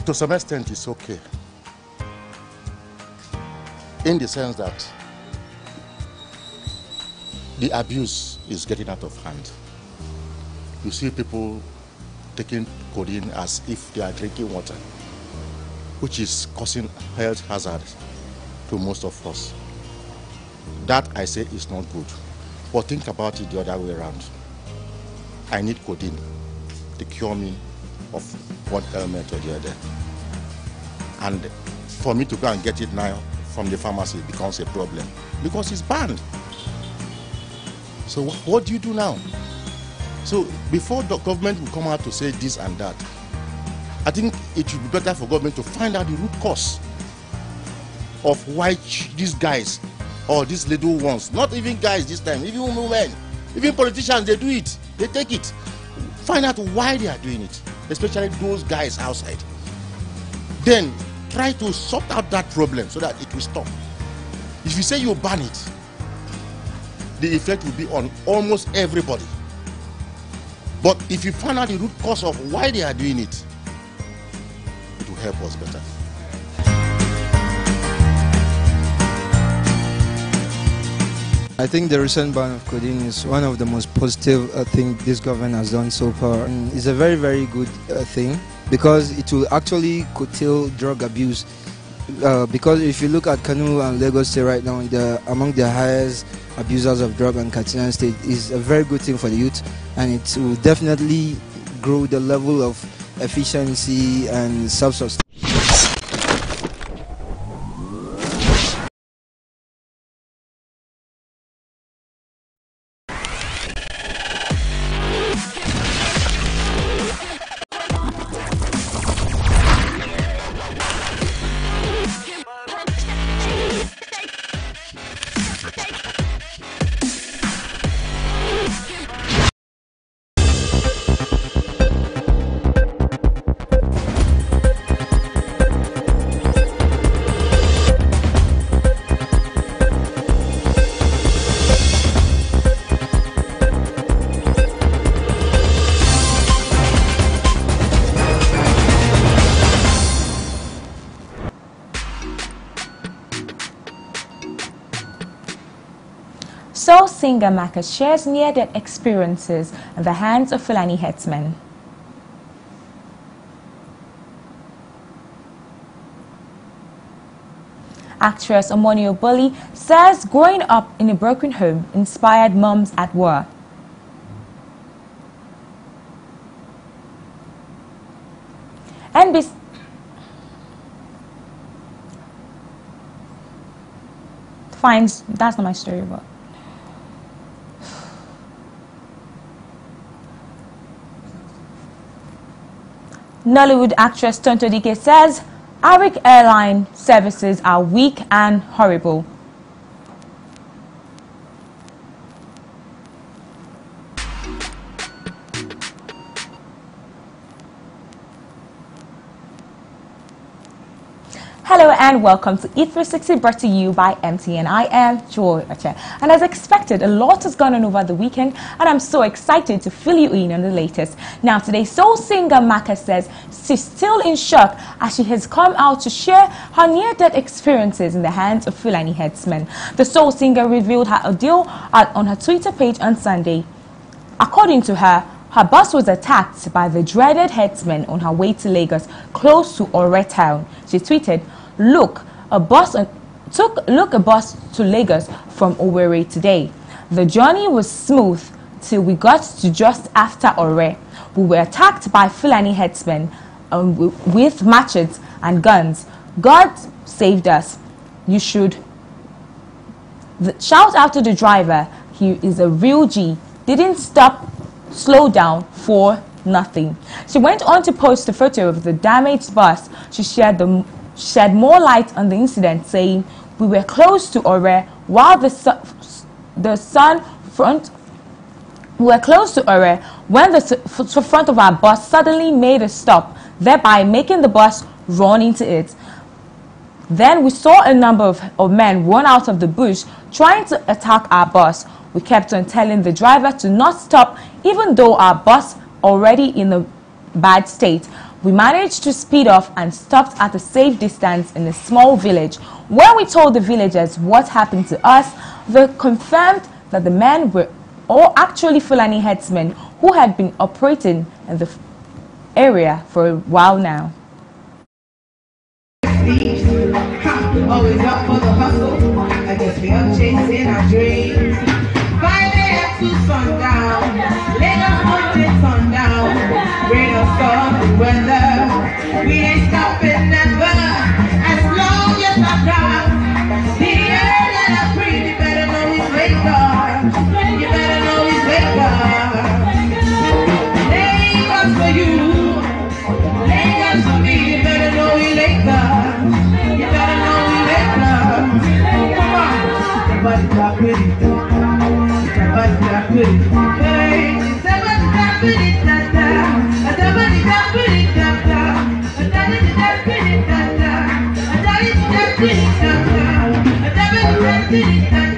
To some extent, it's okay. In the sense that the abuse is getting out of hand. You see people taking codeine as if they are drinking water, which is causing health hazards to most of us. That, I say, is not good. But think about it the other way around. I need codeine to cure me of one ailment or the other. And for me to go and get it now from the pharmacy becomes a problem because it's banned. So what do you do now? So before the government will come out to say this and that, I think it should be better for government to find out the root cause of why these guys or these little ones, not even guys this time, even women, even politicians, they do it, they take it. Find out why they are doing it, especially those guys outside. Then try to sort out that problem so that it will stop. If you say you ban it, the effect will be on almost everybody. But if you find out the root cause of why they are doing it, it will help us better. I think the recent ban of codeine is one of the most positive things this government has done so far. And it's a very, very good thing because it will actually curtail drug abuse. Because if you look at Kano and Lagos State right now, they're among the highest abusers of drug, and Katsina State is a very good thing for the youth, and it will definitely grow the level of efficiency and self-sustenance. Soul singer Maka shares near-death experiences at the hands of Fulani headsmen. Actress Omoni Oboli says growing up in a broken home inspired moms at war. NBC finds that's not my story, but Nollywood actress Tonto Dike says Arik airline services are weak and horrible. Hello and welcome to E360, brought to you by MTN. I am Joy Oche. And as expected, a lot has gone on over the weekend, and I'm so excited to fill you in on the latest. Now today, soul singer Maka says she's still in shock as she has come out to share her near-death experiences in the hands of Fulani headsmen. The soul singer revealed her ordeal on her Twitter page on Sunday. According to her, her bus was attacked by the dreaded headsmen on her way to Lagos, close to Ore town. She tweeted, Look, a bus to Lagos from Owerri today. The journey was smooth till we got to just after Ore. We were attacked by Fulani headsmen with machetes and guns. God saved us. You should shout out to the driver. He is a real G. Didn't slow down for nothing. She went on to post a photo of the damaged bus. She shed more light on the incident, saying, We were close to Ore while the sun front. We were close to Ore when the front of our bus suddenly made a stop, thereby making the bus run into it. Then we saw a number of men run out of the bush trying to attack our bus. We kept on telling the driver to not stop even though our bus already in a bad state. We managed to speed off and stopped at a safe distance in a small village. When we told the villagers what happened to us, they confirmed that the men were all actually Fulani headsmen who had been operating in the area for a while now. Always up for the hustle, I guess we are chasing our dreams. 5 a.m. to sundown, Lagos until sundown. Rain or storm and weather, we ain't stopping never. As long as I'm down, the air that I breathe, you better know he's wake up. You better know he's wake up. Lagos for you, Lagos for me, you better know he wake up. You better know we wake up. Come on. Somebody got pretty. Somebody got pretty. Hey, somebody got pretty. Somebody got pretty. Somebody got pretty. Somebody got pretty.